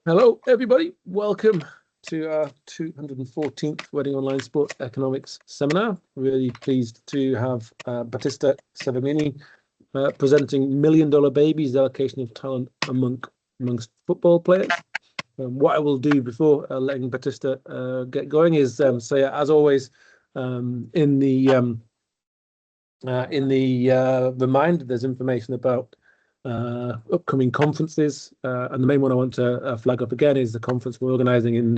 Hello, everybody. Welcome to our 214th Wedding Online Sport Economics Seminar. Really pleased to have Battista Severgnini presenting $1 Million Babies, the allocation of talent amongst football players. What I will do before letting Battista get going is say, as always, in the reminder, there's information about upcoming conferences, and the main one I want to flag up again is the conference we're organizing in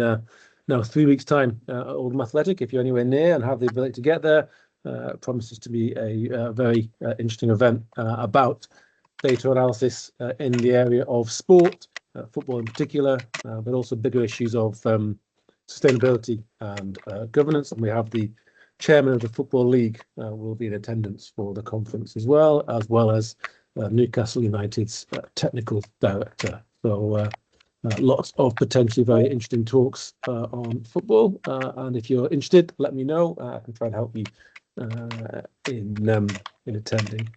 now 3 weeks' time at Oldham Athletic. If you're anywhere near and have the ability to get there, it promises to be a very interesting event about data analysis in the area of sport, football in particular, but also bigger issues of sustainability and governance. And we have the chairman of the Football League will be in attendance for the conference as well as Newcastle United's technical director. So lots of potentially very interesting talks on football. And if you're interested, let me know. I can try and help you in attending.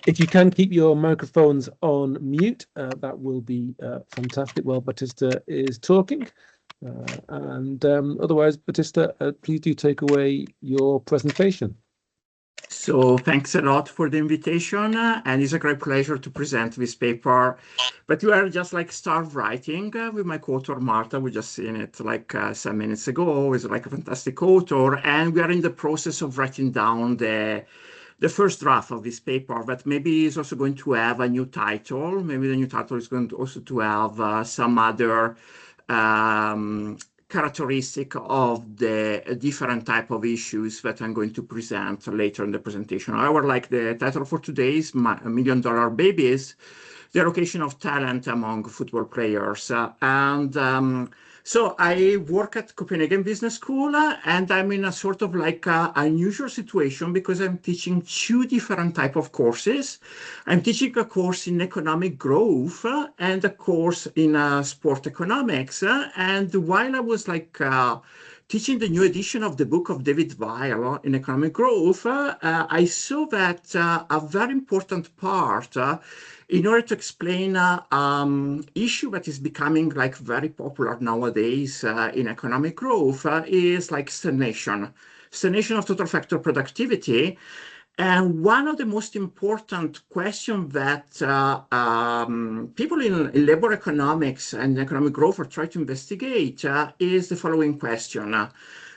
If you can keep your microphones on mute, that will be fantastic while Battista is talking. Otherwise, Battista, please do take away your presentation. So thanks a lot for the invitation, and it's a great pleasure to present this paper. But we are just like start writing with my co-author Marta. We just seen it like some minutes ago. It's like a fantastic author, and we are in the process of writing down the first draft of this paper. But maybe it's also going to have a new title. Maybe the new title is going to also to have some other characteristic of the different type of issues that I'm going to present later in the presentation. However, like the title for today is $1 Million Babies, the allocation of talent among football players. So I work at Copenhagen Business School, and I'm in a sort of like unusual situation because I'm teaching two different type of courses. I'm teaching a course in economic growth and a course in sport economics. And while I was like teaching the new edition of the book of David Weil in economic growth, I saw that a very important part in order to explain issue that is becoming like very popular nowadays in economic growth is like stagnation of total factor productivity. And one of the most important questions that people in labor economics and economic growth are trying to investigate is the following question.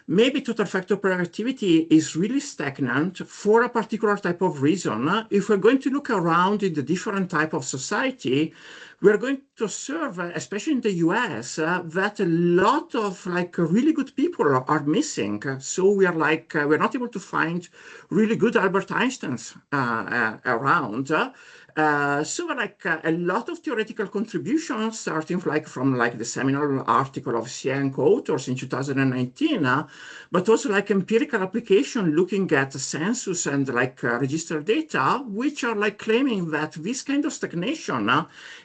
Maybe total factor productivity is really stagnant for a particular type of reason. If we're going to look around in the different type of society, we're going to observe, especially in the US, that a lot of like really good people are missing. So we are like, we're not able to find really good Albert Einsteins around. So like a lot of theoretical contributions starting from the seminal article of Xie and co-authors in 2019, but also like empirical application looking at census and like register data, which are like claiming that this kind of stagnation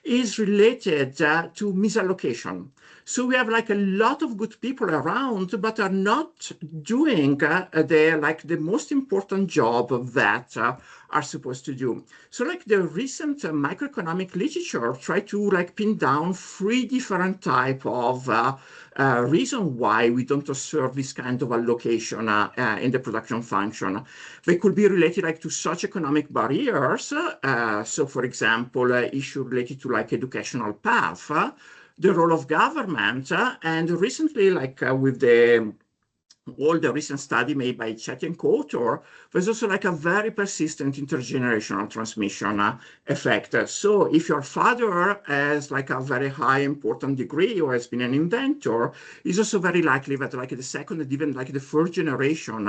is related to misallocation. So we have like a lot of good people around, but are not doing the most important job that are supposed to do. So like the recent microeconomic literature try to like pin down 3 different type of reason why we don't observe this kind of allocation in the production function. They could be related like to socioeconomic barriers. So for example, issue related to like educational path, the role of government, and recently like with all the recent study made by Chetty and co-author, there's also like a very persistent intergenerational transmission effect. So if your father has like a very high important degree or has been an inventor, it's also very likely that like the second and even like the third generation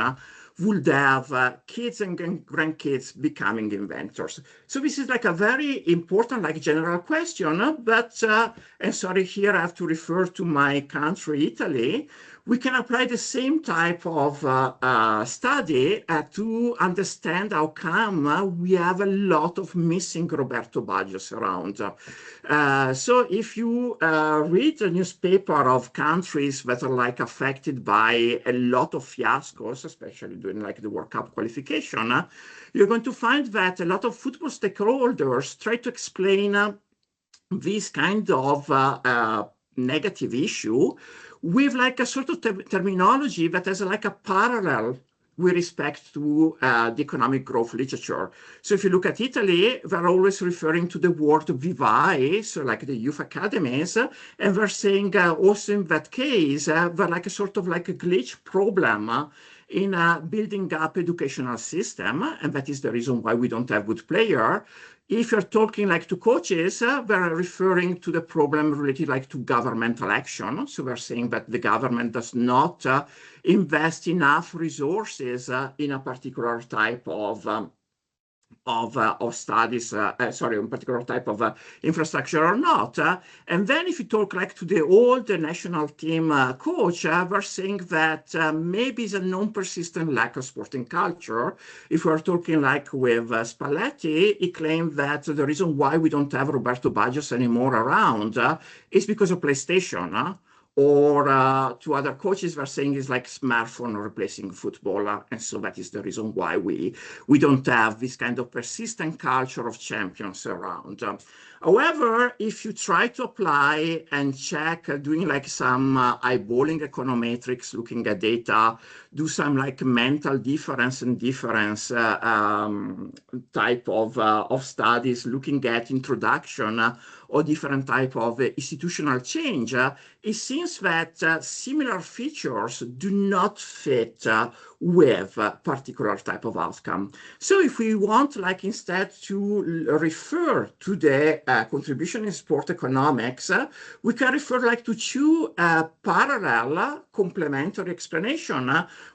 would have kids and grandkids becoming inventors. So this is like a very important like general question, but and sorry, here I have to refer to my country, Italy. We can apply the same type of study to understand how come we have a lot of missing Roberto Baggios around. So if you read the newspaper of countries that are like affected by a lot of fiascos, especially during like the World Cup qualification, you're going to find that a lot of football stakeholders try to explain this kind of negative issue with like a sort of terminology that has like a parallel with respect to the economic growth literature. So if you look at Italy, they're always referring to the word vivae, so like the youth academies, and they're saying also in that case, they're like a sort of like a glitch problem in building up educational system, and that is the reason why we don't have good player. If you're talking like to coaches, they're referring to the problem related like to governmental action. So we're saying that the government does not invest enough resources in a particular type of studies, sorry, a particular type of infrastructure or not. And then if you talk like to the old national team coach, we're saying that maybe it's a non-persistent lack of sporting culture. If we're talking like with Spalletti, he claimed that the reason why we don't have Roberto Baggio anymore around is because of PlayStation. Or to other coaches, we're saying it's like smartphone replacing football. And so that is the reason why we don't have this kind of persistent culture of champions around. However, if you try to apply and check, doing like some eyeballing econometrics, looking at data, do some like mental difference and difference type of studies, looking at introduction or different type of institutional change, it seems that similar features do not fit with a particular type of outcome. So if we want like instead to refer to the contribution in sport economics, we can refer like to two parallel complementary explanation,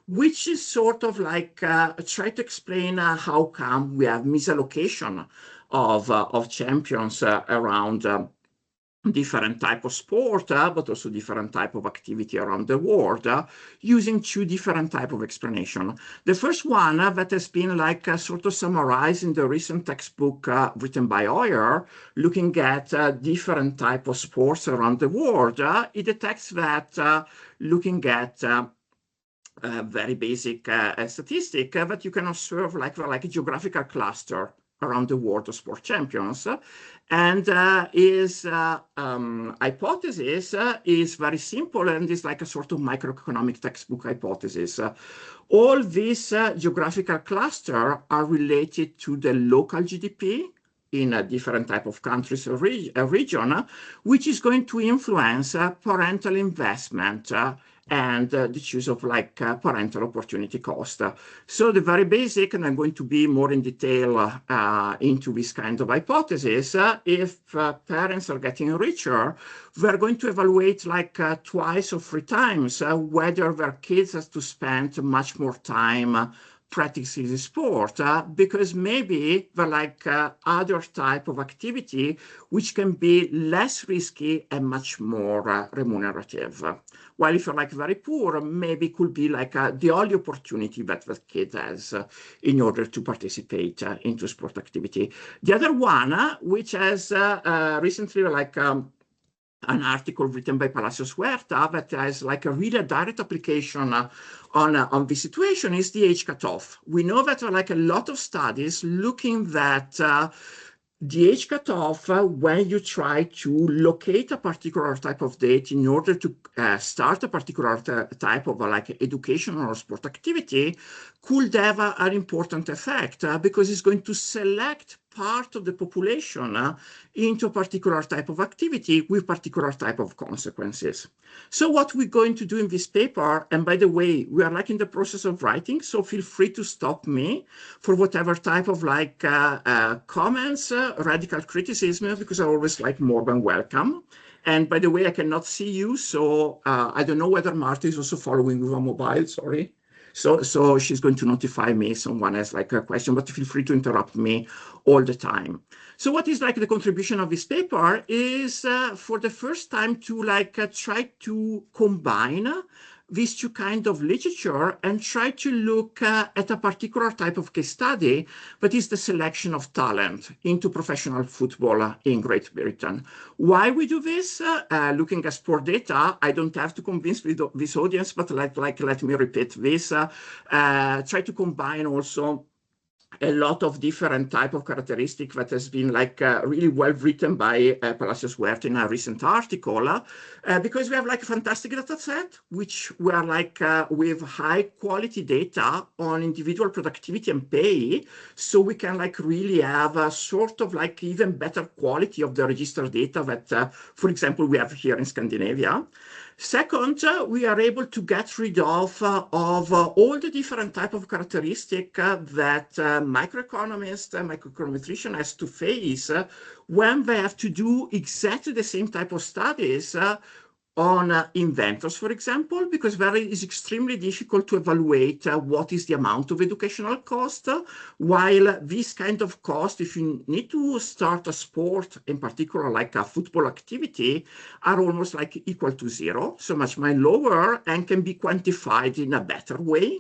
which is sort of like try to explain how come we have misallocation of champions around different type of sport, but also different type of activity around the world, using two different type of explanation. The first one that has been like sort of summarized in the recent textbook written by Hoyer, looking at different type of sports around the world, it detects that looking at very basic statistic that you can observe like a geographical cluster around the world of sport champions. And his hypothesis is very simple and is like a sort of microeconomic textbook hypothesis. All these geographical clusters are related to the local GDP in a different type of countries or region, which is going to influence parental investment and the choice of like parental opportunity cost. So the very basic, and I'm going to be more in detail into this kind of hypothesis, if parents are getting richer, we're going to evaluate like twice or three times whether their kids have to spend much more time practicing the sport, because maybe they're like other type of activity which can be less risky and much more remunerative. While if you're like very poor, maybe it could be like the only opportunity that the kid has in order to participate into sport activity. The other one, which has recently like an article written by Palacios Huerta that has like a really direct application on this situation, is the age cutoff. We know that there are like a lot of studies looking at the age cutoff when you try to locate a particular type of date in order to start a particular type of like educational or sport activity could have an important effect because it's going to select part of the population into a particular type of activity with particular type of consequences. So what we're going to do in this paper, and by the way, we are like in the process of writing, so feel free to stop me for whatever type of like comments, radical criticism, because I always like more than welcome. And by the way, I cannot see you, so I don't know whether Marta is also following with a mobile, sorry. So she's going to notify me if someone has like a question, but feel free to interrupt me all the time. So what is like the contribution of this paper is for the first time to like try to combine these two kinds of literature and try to look at a particular type of case study, that is the selection of talent into professional football in Great Britain. Why we do this? Looking at sport data, I don't have to convince this audience, but let me repeat this. Try to combine also a lot of different type of characteristic that has been like really well written by Palacios Huerta in a recent article, because we have like a fantastic data set, which we are like with high quality data on individual productivity and pay. So we can like really have a sort of like even better quality of the registered data that, for example, we have here in Scandinavia. Second, we are able to get rid of all the different type of characteristic that microeconomists and microeconometrician has to face when they have to do exactly the same type of studies on inventors, for example, because there is extremely difficult to evaluate what is the amount of educational cost, while this kind of cost, if you need to start a sport, in particular like a football activity, are almost like equal to zero, so much lower, and can be quantified in a better way.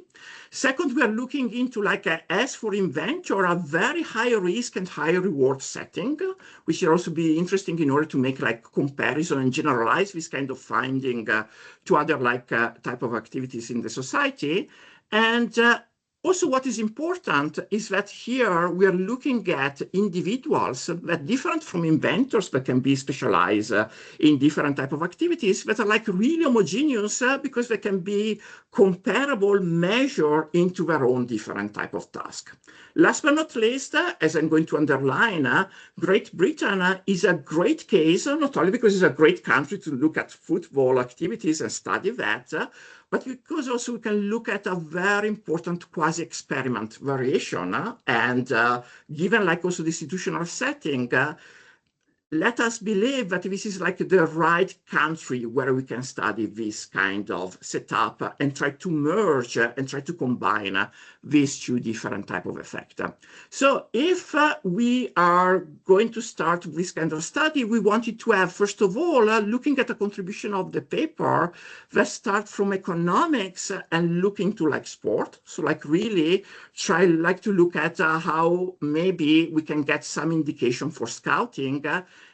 Second, we are looking into like as for inventor, a very high risk and high reward setting, which will also be interesting in order to make like comparison and generalize this kind of finding to other like type of activities in the society. And also, what is important is that here we are looking at individuals that different from inventors that can be specialized in different type of activities that are like really homogeneous because they can be comparable measure into their own different type of task. Last but not least, as I'm going to underline, Great Britain is a great case, not only because it's a great country to look at football activities and study that, but because also we can look at a very important quasi-experiment variation, and given like also the institutional setting, let us believe that this is like the right country where we can study this kind of setup and try to merge and try to combine these two different type of effect. So if we are going to start this kind of study, we wanted to have, first of all, looking at the contribution of the paper that start from economics and look into like sport. So like really try like to look at how maybe we can get some indication for scouting,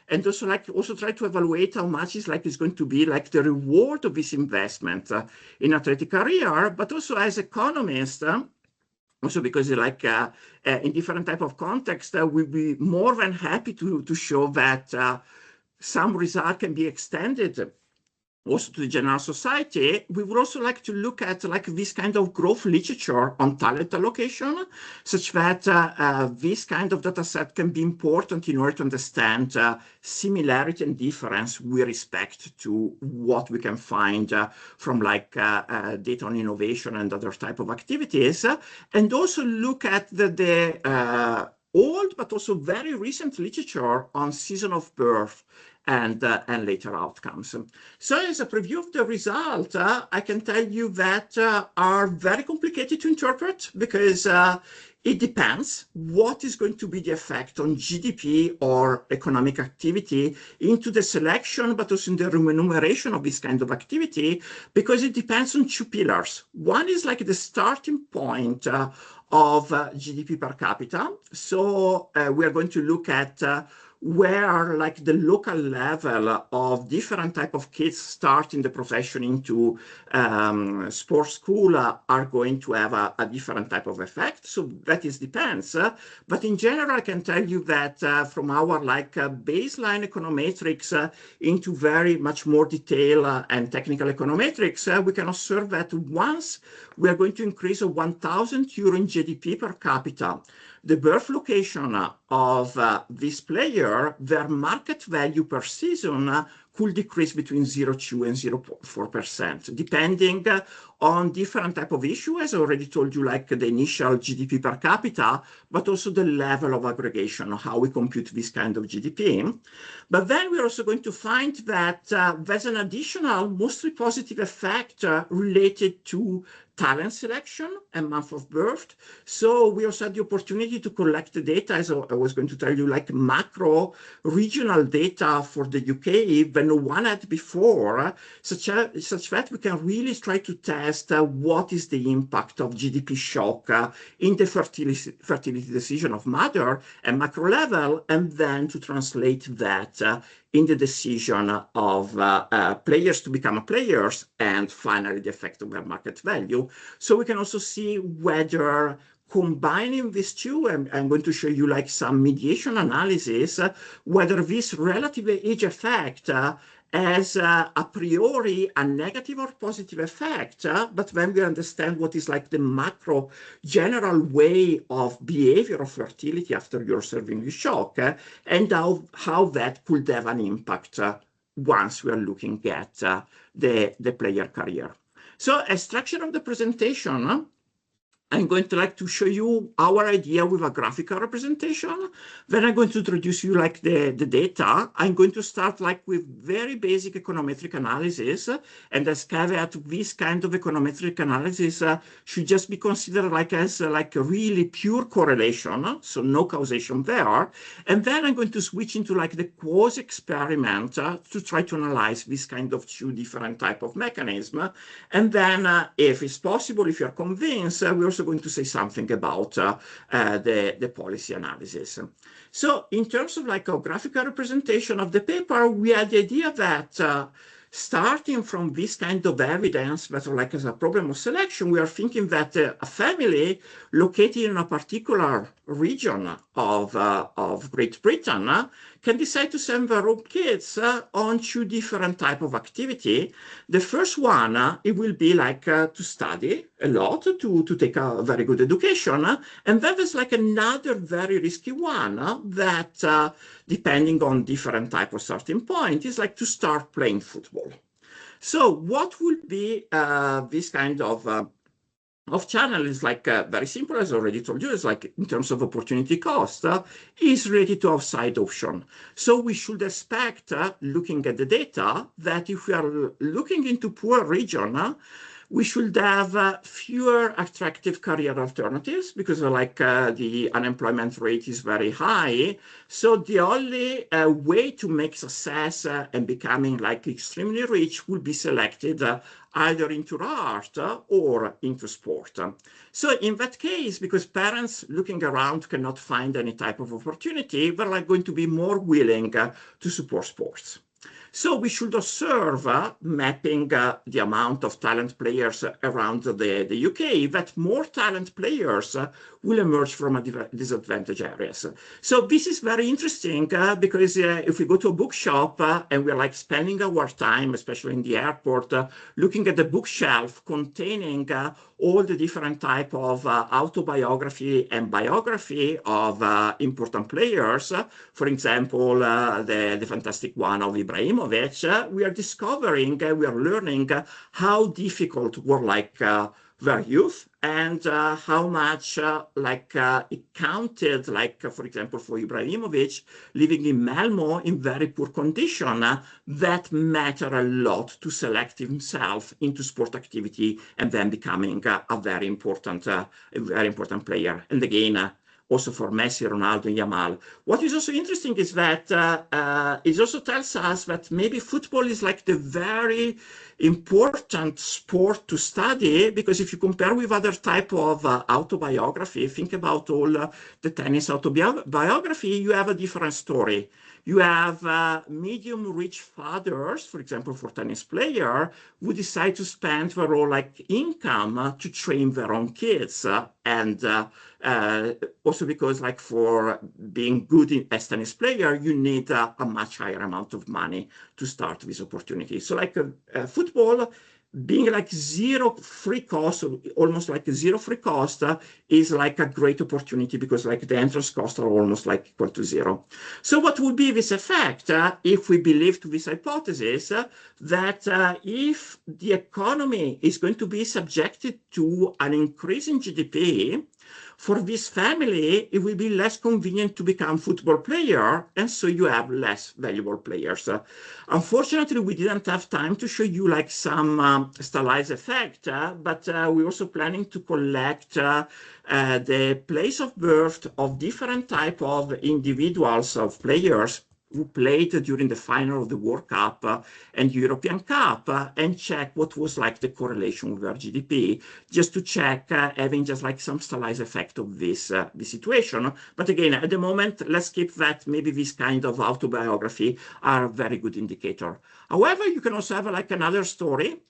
and also like also try to evaluate how much is going to be like the reward of this investment in athletic career, but also as economists, also because like in different type of context, we'll be more than happy to show that some result can be extended also to the general society. We would also like to look at like this kind of growth literature on talent allocation, such that this kind of data set can be important in order to understand similarity and difference with respect to what we can find from like data on innovation and other type of activities, and also look at the old but also very recent literature on season of birth and later outcomes. So as a preview of the result, I can tell you that are very complicated to interpret because it depends what is going to be the effect on GDP or economic activity into the selection, but also in the remuneration of this kind of activity, because it depends on two pillars. One is like the starting point of GDP per capita. So we are going to look at where like the local level of different type of kids starting the profession into sports school are going to have a different type of effect. So that is depends. But in general, I can tell you that from our like baseline econometrics into very much more detail and technical econometrics, we can observe that once we are going to increase a 1,000 euro in GDP per capita, the birth location of this player, their market value per season could decrease between 0.2 and 0.4%, depending on different type of issue, as I already told you, like the initial GDP per capita, but also the level of aggregation, how we compute this kind of GDP. But then we're also going to find that there's an additional, mostly positive effect related to talent selection and month of birth. So we also had the opportunity to collect the data, as I was going to tell you, like macro regional data for the UK that no one had before, such that we can really try to test what is the impact of GDP shock in the fertility decision of mother at macro level, and then to translate that in the decision of players to become players, and finally the effect of their market value. So we can also see whether combining these two, I'm going to show you like some mediation analysis, whether this relative age effect as a priori a negative or positive effect, but when we understand what is like the macro general way of behavior of fertility after you're serving the shock, and how that could have an impact once we are looking at the player career. So a structure of the presentation, I'm going to like to show you our idea with a graphical representation. Then I'm going to introduce you like the data. I'm going to start like with very basic econometric analysis. And as caveat, this kind of econometric analysis should just be considered like as like a really pure correlation, so no causation there. And then I'm going to switch into like the quasi experiment to try to analyze this kind of two different type of mechanism. And then if it's possible, if you're convinced, we're also going to say something about the policy analysis. So in terms of like a graphical representation of the paper, we had the idea that starting from this kind of evidence, that like as a problem of selection, we are thinking that a family located in a particular region of Great Britain can decide to send their own kids on two different types of activity. The first one, it will be like to study a lot, to take a very good education. And then there's like another very risky one that, depending on different type of starting point, is like to start playing football. So what would be this kind of channel is like very simple, as I already told you, is like in terms of opportunity cost, is related to outside option. So we should expect, looking at the data, that if we are looking into poor region, we should have fewer attractive career alternatives because like the unemployment rate is very high. So the only way to make success and becoming like extremely rich would be selected either into art or into sport. So in that case, because parents looking around cannot find any type of opportunity, they're like going to be more willing to support sports. So we should observe, mapping the amount of talent players around the UK, that more talent players will emerge from disadvantaged areas. So this is very interesting because if we go to a bookshop and we're like spending our time, especially in the airport, looking at the bookshelf containing all the different type of autobiography and biography of important players, for example, the fantastic one of Ibrahimovic, we are discovering, we are learning how difficult were like their youth and how much it counted, like for example, for Ibrahimovic, living in Malmo in very poor condition, that matter a lot to select himself into sport activity and then becoming a very important player. And again, also for Messi, Ronaldo, and Yamal. What is also interesting is that it also tells us that maybe football is like the very important sport to study, because if you compare with other type of autobiography, think about all the tennis autobiography, you have a different story. You have medium-rich fathers, for example, for tennis player, who decide to spend their whole like income to train their own kids, and also because like for being good as tennis player, you need a much higher amount of money to start this opportunity. So like football, being like zero free cost, almost like a zero free cost, is like a great opportunity because like the entrance costs are almost like equal to zero. So what would be this effect if we believe to this hypothesis that if the economy is going to be subjected to an increase in GDP, for this family, it will be less convenient to become football player, and so you have less valuable players. Unfortunately, we didn't have time to show you like some stylized effect, but we're also planning to collect the place of birth of different type of individuals, of players who played during the final of the World Cup and European Cup, and check what was like the correlation with our GDP, just to check having just like some stylized effect of this situation. But again, at the moment, let's keep that. Maybe this kind of autobiography are a very good indicator. However, you can also have like another story.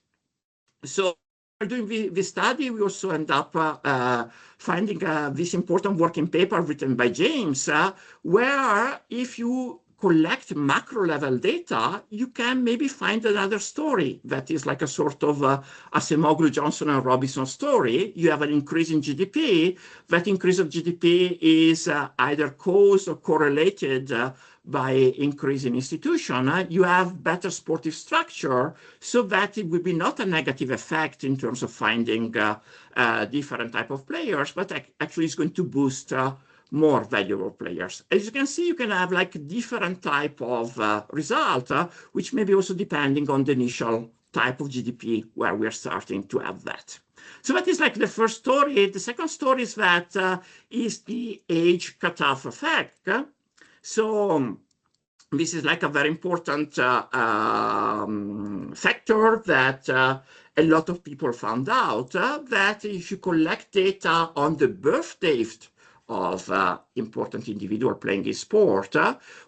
So doing this study, we also end up finding this important working paper written by James, where if you collect macro level data, you can maybe find another story that is like a sort of Acemoglu, Johnson, and Robinson story. You have an increase in GDP. That increase of GDP is either caused or correlated by increase in institution. You have better sportive structure, so that it will be not a negative effect in terms of finding different type of players, but actually it's going to boost more valuable players. As you can see, you can have like different type of result, which may be also depending on the initial type of GDP where we're starting to have that. So that is like the first story. The second story is that is the age cutoff effect. So this is like a very important factor that a lot of people found out, that if you collect data on the birth date of important individual playing in sport,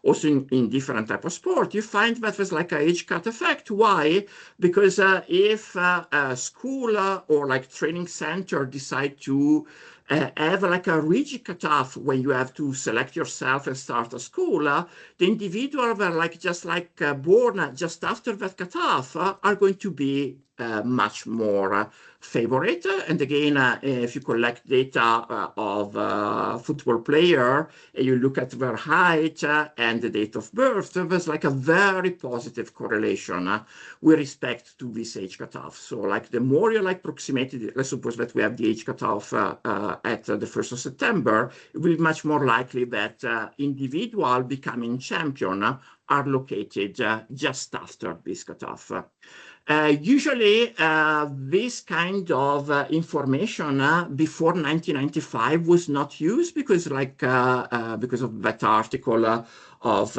also in different type of sport, you find that there's like an age cut effect. Why? Because if a school or like training center decide to have like a rigid cutoff when you have to select yourself and start a school, the individual that are like just like born just after that cutoff are going to be much more favorite. And again, if you collect data of football player and you look at their height and the date of birth, there's like a very positive correlation with respect to this age cutoff. So like the more you like proximity, let's suppose that we have the age cutoff at the 1st of September, it will be much more likely that individual becoming champion are located just after this cutoff. Usually, this kind of information before 1995 was not used because, like, because of that article of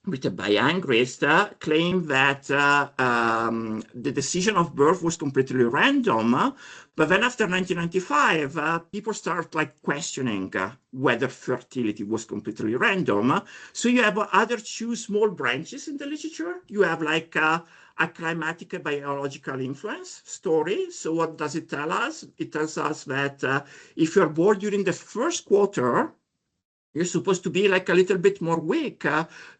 written by Angrist, claimed that the decision of birth was completely random. But then after 1995, people start like questioning whether fertility was completely random. So you have other two small branches in the literature. You have like a climatic biological influence story. So what does it tell us? It tells us that if you're born during the first quarter, you're supposed to be like a little bit more weak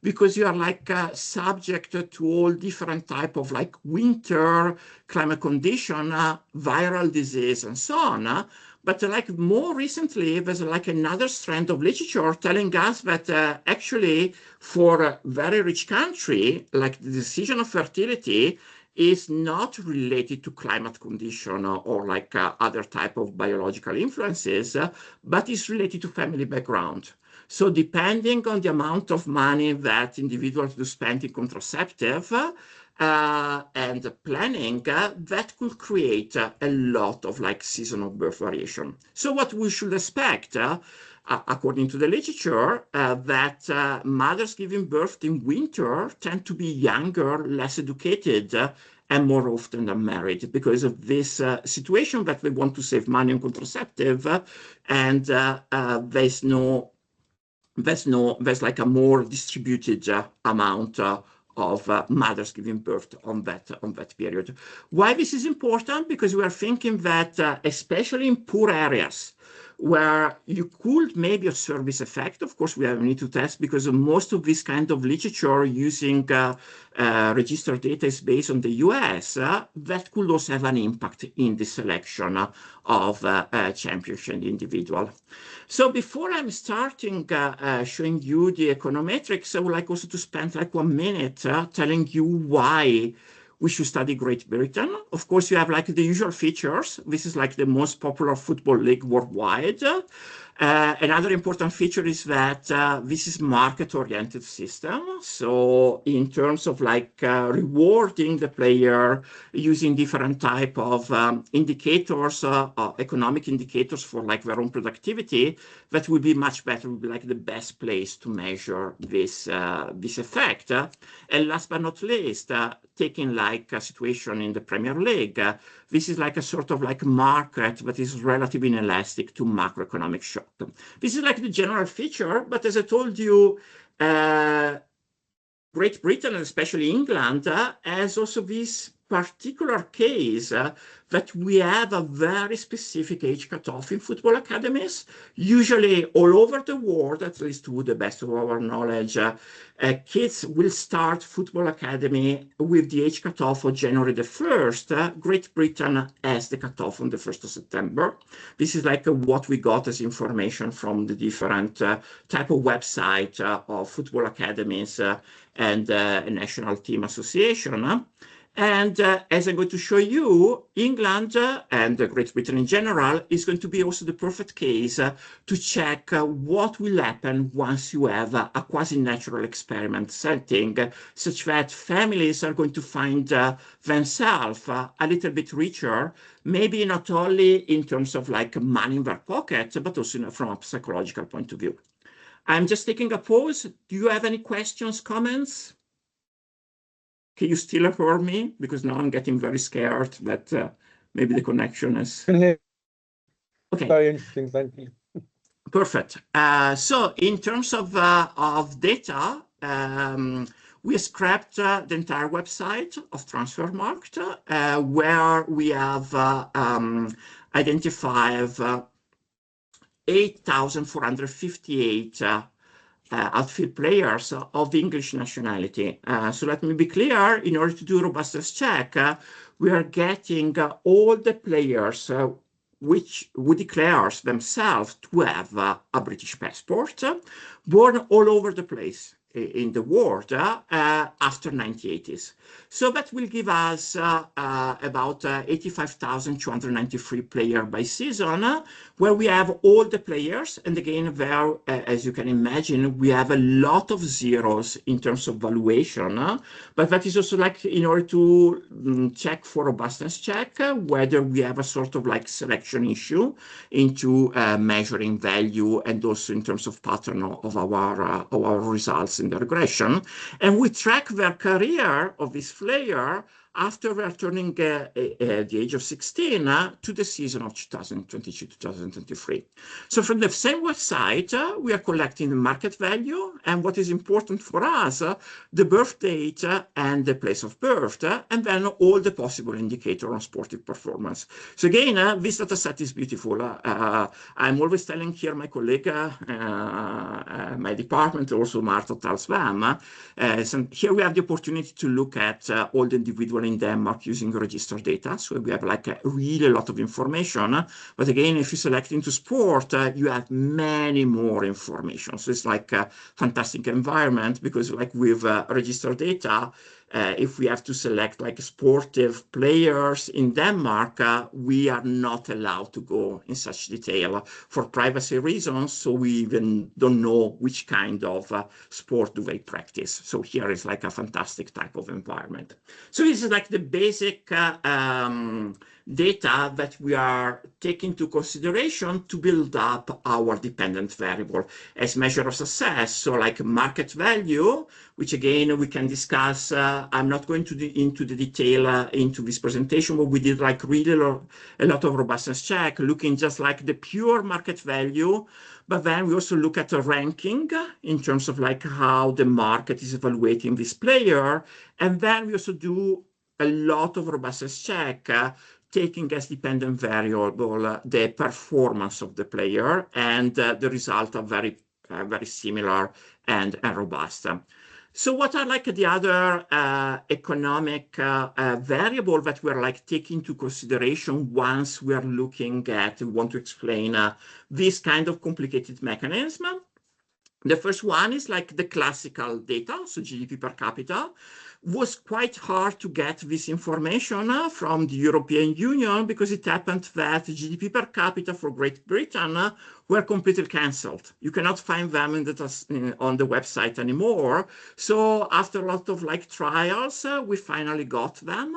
because you are like subject to all different type of like winter climate condition, viral disease, and so on. But like more recently, there's like another strand of literature telling us that actually for a very rich country, like the decision of fertility is not related to climate condition or like other type of biological influences, but is related to family background. So depending on the amount of money that individuals do spend in contraceptive and planning, that could create a lot of like seasonal birth variation. So what we should expect, according to the literature, that mothers giving birth in winter tend to be younger, less educated, and more often unmarried because of this situation that they want to save money on contraceptive, and there's like a more distributed amount of mothers giving birth on that period. Why this is important? Because we are thinking that especially in poor areas where you could maybe observe this effect, of course we need to test because most of this kind of literature using registered data is based on the US, that could also have an impact in the selection of championship individual. So before I'm starting showing you the econometrics, I would like also to spend like 1 minute telling you why we should study Great Britain. Of course, you have like the usual features. This is like the most popular football league worldwide. Another important feature is that this is market-oriented system. So in terms of like rewarding the player using different type of indicators, economic indicators for like their own productivity, that would be much better, would be like the best place to measure this effect. And last but not least, taking like a situation in the Premier League, this is like a sort of like market that is relatively inelastic to macroeconomic shock. This is like the general feature, but as I told you, Great Britain, and especially England, has also this particular case that we have a very specific age cutoff in football academies. Usually all over the world, at least to the best of our knowledge, kids will start football academy with the age cutoff of January the 1st. Great Britain has the cutoff on the 1st of September. This is like what we got as information from the different type of website of football academies and National Team Association. And as I'm going to show you, England and Great Britain in general is going to be also the perfect case to check what will happen once you have a quasi-natural experiment setting, such that families are going to find themselves a little bit richer, maybe not only in terms of like money in their pocket, but also from a psychological point of view. I'm just taking a pause. Do you have any questions, comments? Can you still hear me? Because now I'm getting very scared that maybe the connection is... Okay. Very interesting, thank you. Perfect. So in terms of data, we scrapped the entire website of Transfermarkt, where we have identified 8,458 outfield players of English nationality. So let me be clear, in order to do robustness check, we are getting all the players who declares themselves to have a British passport, born all over the place in the world after 1980s. So that will give us about 85,293 players by season, where we have all the players. And again, there, as you can imagine, we have a lot of zeros in terms of valuation, but that is also like in order to check for robustness check, whether we have a sort of like selection issue into measuring value and also in terms of pattern of our results in the regression. And we track their career of this player after they're turning the age of 16 to the season of 2022-2023. So from the same website, we are collecting the market value and what is important for us, the birth date and the place of birth, and then all the possible indicators on sportive performance. So again, this data set is beautiful. I'm always telling here my colleague, my department, also Marta tells them, so here we have the opportunity to look at all the individual in Denmark using register data. So we have like really a lot of information. But again, if you select into sport, you have many more information. So it's like a fantastic environment because like with register data, if we have to select like sportive players in Denmark, we are not allowed to go in such detail for privacy reasons. So we even don't know which kind of sport do they practice. So here is like a fantastic type of environment. So this is like the basic data that we are taking into consideration to build up our dependent variable as measure of success. So like market value, which again, we can discuss. I'm not going into the detail into this presentation, but we did like really a lot of robustness check, looking just like the pure market value. But then we also look at the ranking in terms of like how the market is evaluating this player. And then we also do a lot of robustness check, taking as dependent variable the performance of the player, and the results are very similar and robust. So what are like the other economic variable that we're like taking into consideration once we are looking at, we want to explain this kind of complicated mechanism? The first one is like the classical data, so GDP per capita. Was quite hard to get this information from the European Union because it happened that GDP per capita for Great Britain were completely cancelled. You cannot find them on the website anymore. So after a lot of like trials, we finally got them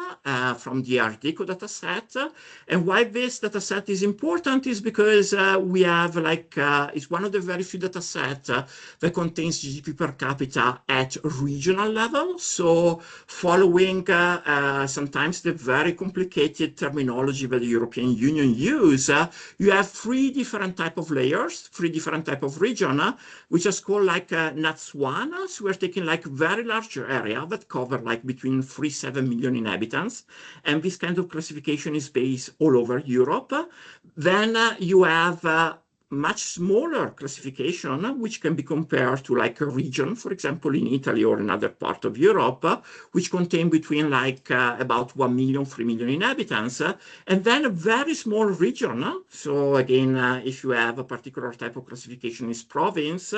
from the Ardico dataset. And why this dataset is important is because we have like, it's one of the very few datasets that contains GDP per capita at regional level. So following sometimes the very complicated terminology that the European Union use, you have 3 different types of players, 3 different type of region, which is called like NUTS1. So we're taking like very large area that cover like between 3-7 million inhabitants. And this kind of classification is based all over Europe. Then you have much smaller classification, which can be compared to like a region, for example, in Italy or another part of Europe, which contain between like about 1 million, 3 million inhabitants, and then a very small region. So again, if you have a particular type of classification is province,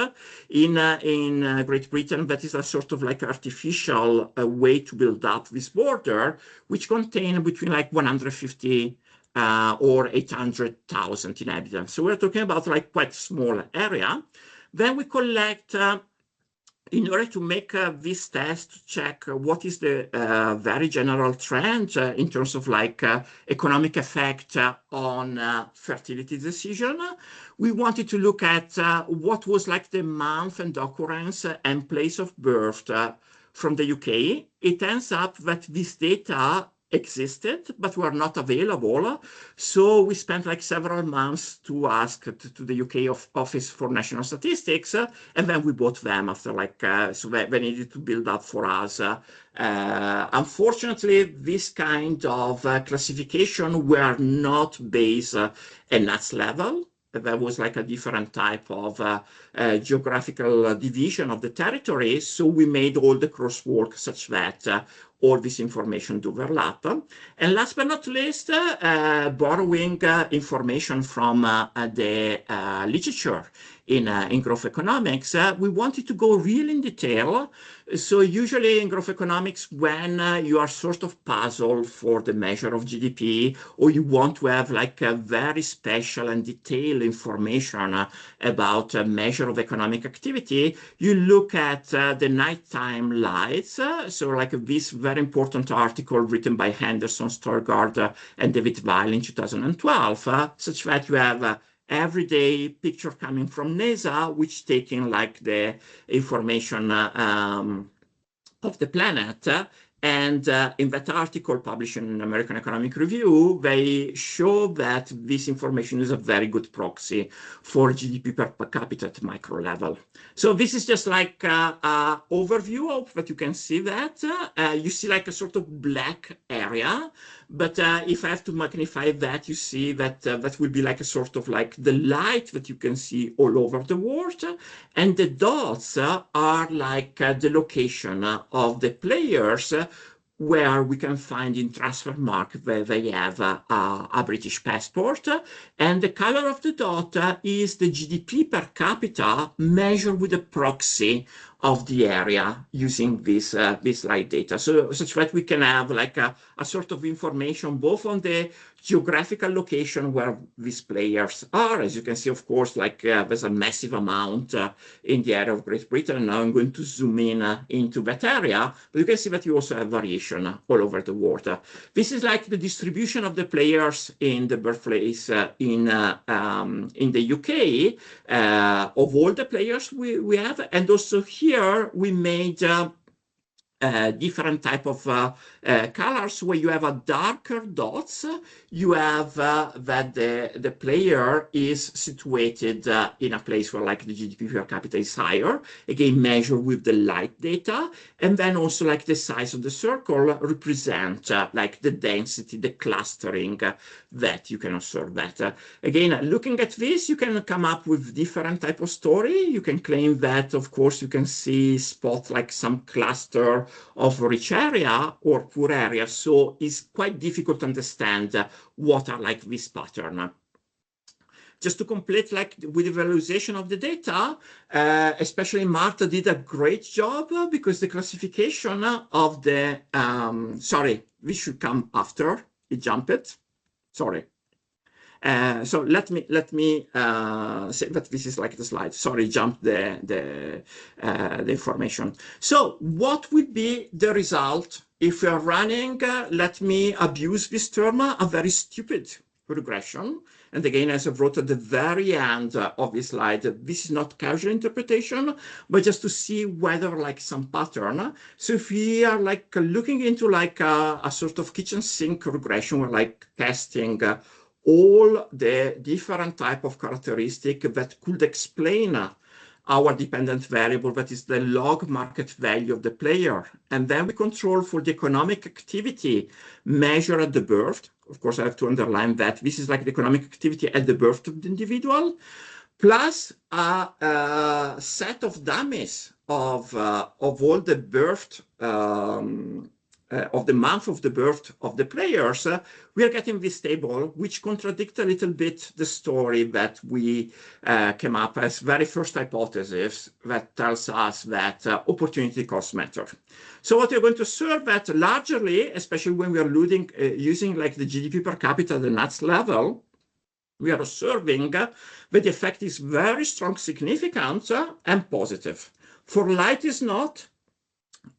in Great Britain, that is a sort of like artificial way to build up this border, which contain between like 150 or 800,000 inhabitants. So we're talking about like quite small area. Then we collect, in order to make this test to check what is the very general trend in terms of like economic effect on fertility decision, we wanted to look at what was like the month and occurrence and place of birth from the UK. It ends up that this data existed but were not available, so we spent like several months to ask to the UK Office for National Statistics, and then we bought them after like so they needed to build up for us. Unfortunately, this kind of classification were not based at NUTS level. There was like a different type of geographical division of the territory, so we made all the crosswork such that all this information do overlap. And last but not least, borrowing information from the literature in growth economics, we wanted to go really in detail. So usually in growth economics, when you are sort of puzzled for the measure of GDP, or you want to have like a very special and detailed information about a measure of economic activity, you look at the nighttime lights. So like this very important article written by Henderson, Storgard, and David Weil in 2012, such that you have everyday picture coming from NASA, which taking like the information of the planet. And in that article published in American Economic Review, they show that this information is a very good proxy for GDP per capita at micro level. So this is just like an overview of that you can see that. You see like a sort of black area, but if I have to magnify that, you see that that will be like a sort of like the light that you can see all over the world. And the dots are like the location of the players where we can find in Transfermarkt where they have a British passport. And the color of the dot is the GDP per capita measured with a proxy of the area using this light data. So such that we can have like a sort of information both on the geographical location where these players are. As you can see, of course, like there's a massive amount in the area of Great Britain. Now I'm going to zoom in into that area, but you can see that you also have variation all over the world. This is like the distribution of the players in the birthplace in the UK, of all the players we have, and also here we made different type of colors where you have a darker dots. You have that the player is situated in a place where like the GDP per capita is higher, again measured with the light data, and then also like the size of the circle represent like the density, the clustering that you can observe that. Again, looking at this, you can come up with different type of story. You can claim that, of course, you can see spot like some cluster of rich area or poor area. So it's quite difficult to understand what are like this pattern. Just to complete like with the visualization of the data, especially Marta did a great job because the classification of the, sorry, this should come after, it jumped, sorry. So let me say that this is like the slide. Sorry, jumped the information. So what would be the result if we are running, let me abuse this term, a very stupid regression? And again, as I wrote at the very end of this slide, this is not causal interpretation, but just to see whether like some pattern. So if we are like looking into like a sort of kitchen sink regression, we're like testing all the different type of characteristic that could explain our dependent variable, that is the log market value of the player. And then we control for the economic activity measured at the birth. Of course, I have to underline that this is like the economic activity at the birth of the individual, plus a set of dummies of all the birth of the month of the birth of the players. We are getting this table, which contradicts a little bit the story that we came up as very first hypothesis that tells us that opportunity costs matter. So what we're going to observe that largely, especially when we are using like the GDP per capita at the NUTS level, we are observing that the effect is very strong, significant, and positive. For light is not.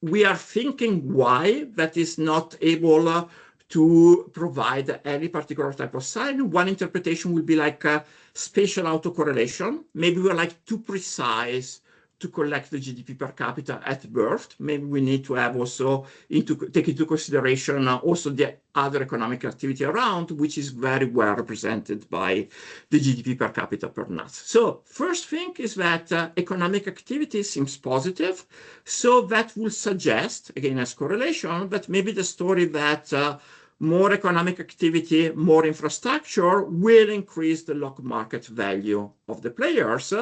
We are thinking why that is not able to provide any particular type of sign. One interpretation will be like a spatial autocorrelation. Maybe we're like too precise to collect the GDP per capita at birth. Maybe we need to have also take into consideration also the other economic activity around, which is very well represented by the GDP per capita per NUTS. So first thing is that economic activity seems positive. So that will suggest, again, as correlation, that maybe the story that more economic activity, more infrastructure will increase the log market value of the players.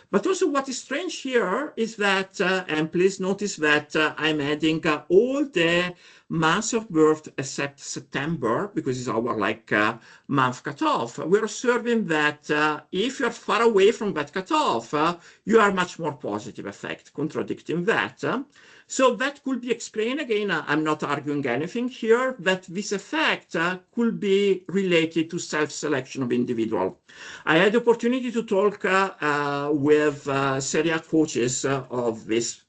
But also what is strange here is that, and please notice that I'm adding all the months of birth except September, because it's our like month cutoff. We're observing that if you're far away from that cutoff, you are much more positive effect, contradicting that. So that could be explained, again, I'm not arguing anything here, that this effect could be related to self-selection of individual. I had the opportunity to talk with Serie A coaches of this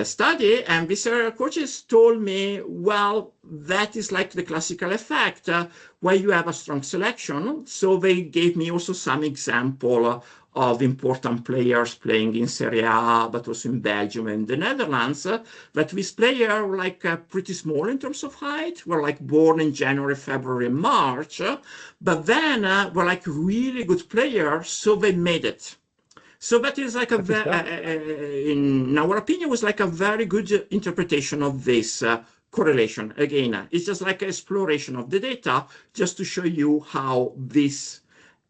study, and these Serie A coaches told me, well, that is like the classical effect where you have a strong selection. So they gave me also some example of important players playing in Serie A, but also in Belgium and the Netherlands, that this player were like pretty small in terms of height, were like born in January, February, March, but then were like really good players, so they made it. So that is like in our opinion, was like a very good interpretation of this correlation. Again, it's just like exploration of the data, just to show you how this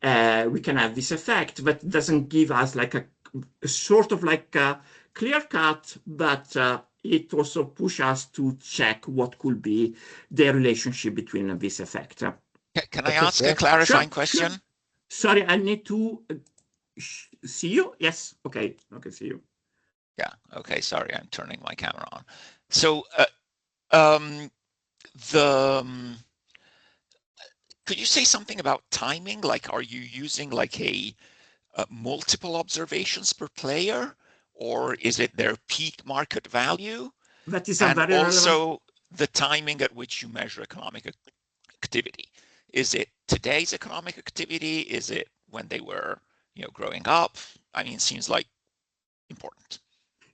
we can have this effect, but doesn't give us like a sort of like a clear cut, but it also pushes us to check what could be the relationship between this effect. Can I ask a clarifying question? Sure. Sorry, I need to see you. Yes. Okay. Okay. See you. Yeah. Okay. Sorry, I'm turning my camera on. So could you say something about timing? Like, are you using like a multiple observations per player, or is it their peak market value? That is and very also relevant. The timing at which you measure economic activity. Is it today's economic activity? Is it when they were, growing up? I mean, it seems like important.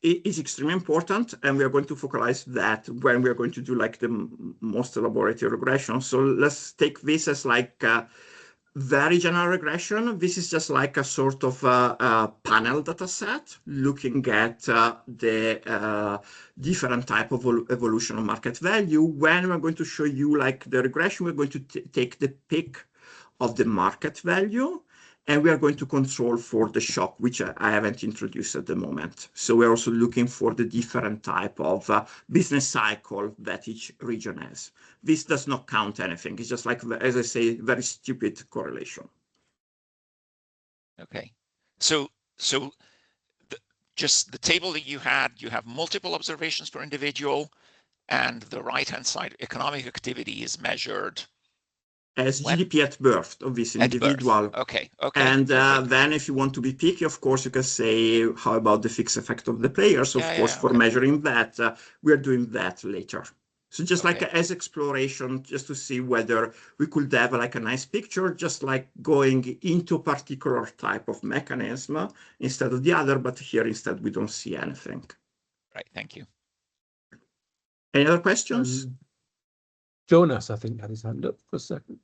It is extremely important, and we are going to focalize that when we are going to do like the most elaborate regression. So let's take this as like a very general regression. This is just like a sort of panel data set looking at the different type of evolution of market value. When we're going to show you like the regression, we're going to take the peak of the market value, and we are going to control for the shock, which I haven't introduced at the moment. So we're also looking for the different type of business cycle that each region has. This does not count anything. It's just like, as I say, very stupid correlation. Okay. So just the table that you have multiple observations per individual, and the right-hand side economic activity is measured as GDP at birth of this individual. Okay. And then if you want to be picky, of course, you can say, how about the fixed effect of the players? Of course, for measuring that, we are doing that later. So just like as exploration, just to see whether we could have like a nice picture, just like going into a particular type of mechanism instead of the other, but here instead we don't see anything. Right, thank you. Any other questions? Jonas, I think, had his hand up for a second.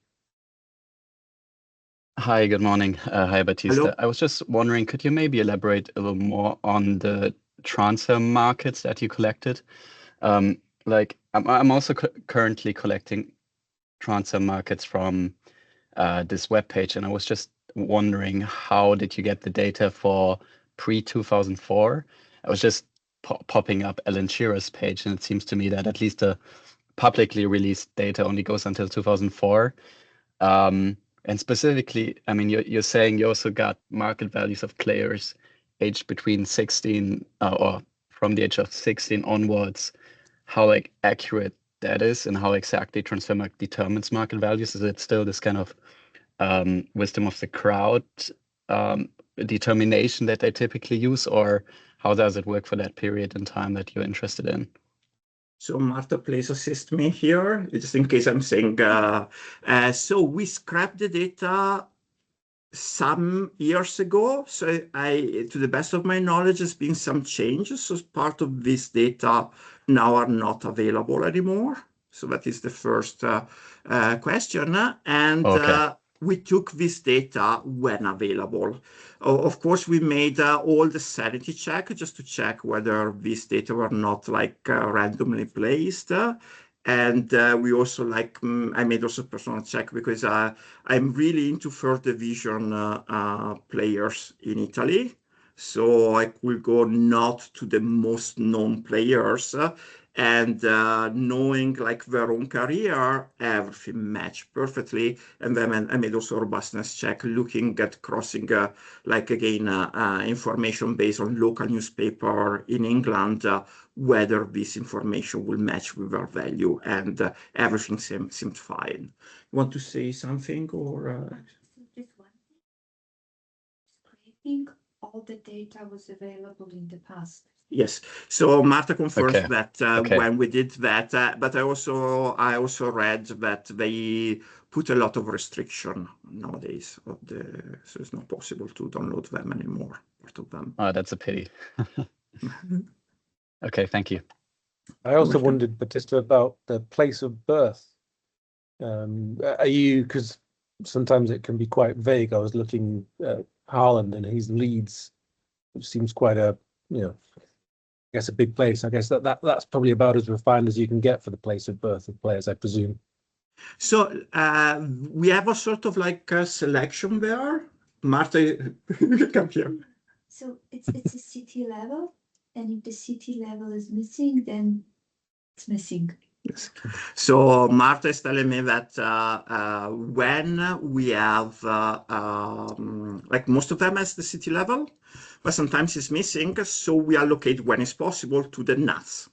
Hi, good morning. Hi, Battista. Hello. I was just wondering, could you maybe elaborate a little more on the transfer markets that you collected? Like, I'm also currently collecting transfer markets from this webpage, and I was just wondering, how did you get the data for pre-2004? I was just popping up Alan Shearer's page, and it seems to me that at least the publicly released data only goes until 2004. And specifically, I mean, you're saying you also got market values of players aged between 16 or from the age of 16 onwards. How like accurate that is, and how exactly Transfermarkt determines market values? Is it still this kind of wisdom of the crowd determination that they typically use, or how does it work for that period in time that you're interested in? So Marta, please assist me here, just in case I'm saying. So we scrapped the data some years ago. So to the best of my knowledge, there's been some changes. So part of this data now are not available anymore. So that is the first question. And Okay. we took this data when available. Of course, we made all the sanity check just to check whether these data were not like randomly placed. And we also I made also personal check because I'm really into third division players in Italy. So I will go not to the most known players, and knowing like their own career, everything matched perfectly. And then I made also a robustness check, looking at crossing, like again, information based on local newspaper in England, whether this information will match with our value, and everything seemed fine. You want to say something, or? Just one thing. Scraping all the data was available in the past. Yes. So Marta confirms Okay. that Okay. when we did that, but I also read that they put a lot of restriction nowadays so it's not possible to download them anymore. Part of them. Oh, that's a pity. Okay, thank you. I also wondered, Battista, about the place of birth. Are you, because sometimes it can be quite vague. I was looking at Haaland and his Leeds, which seems quite a, I guess a big place. I guess that's probably about as refined as you can get for the place of birth of players, I presume. So we have a sort of like a selection there. Marta, you come here. So it's a city level, and if the city level is missing, then it's missing. Yes. So Marta is telling me that when we have like most of them as the city level, but sometimes it's missing, so we allocate when it's possible to the nuts,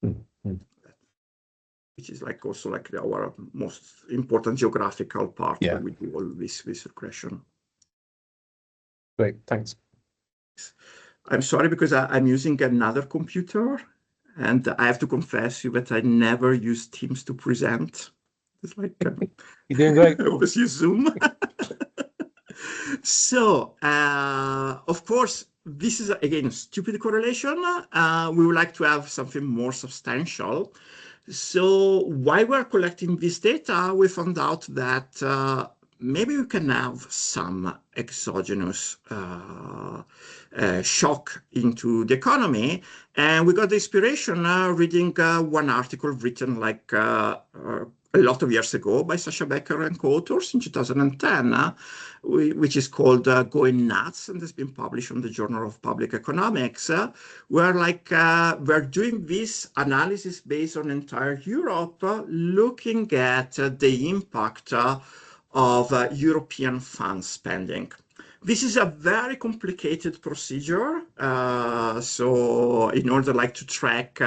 which is like also like our most important geographical part where we do all this regression. Great, thanks. I'm sorry because I'm using another computer. And I have to confess you that I never use Teams to present. It's like you're doing great. I always use Zoom. So, of course, this is again a stupid correlation. We would like to have something more substantial. So, while we're collecting this data, we found out that maybe we can have some exogenous shock into the economy. And we got the inspiration reading one article written like a lot of years ago by Sasha Becker and co-authors in 2010, which is called Going Nuts, and has been published on the Journal of Public Economics, where like we're doing this analysis based on entire Europe, looking at the impact of European fund spending. This is a very complicated procedure. So in order like to track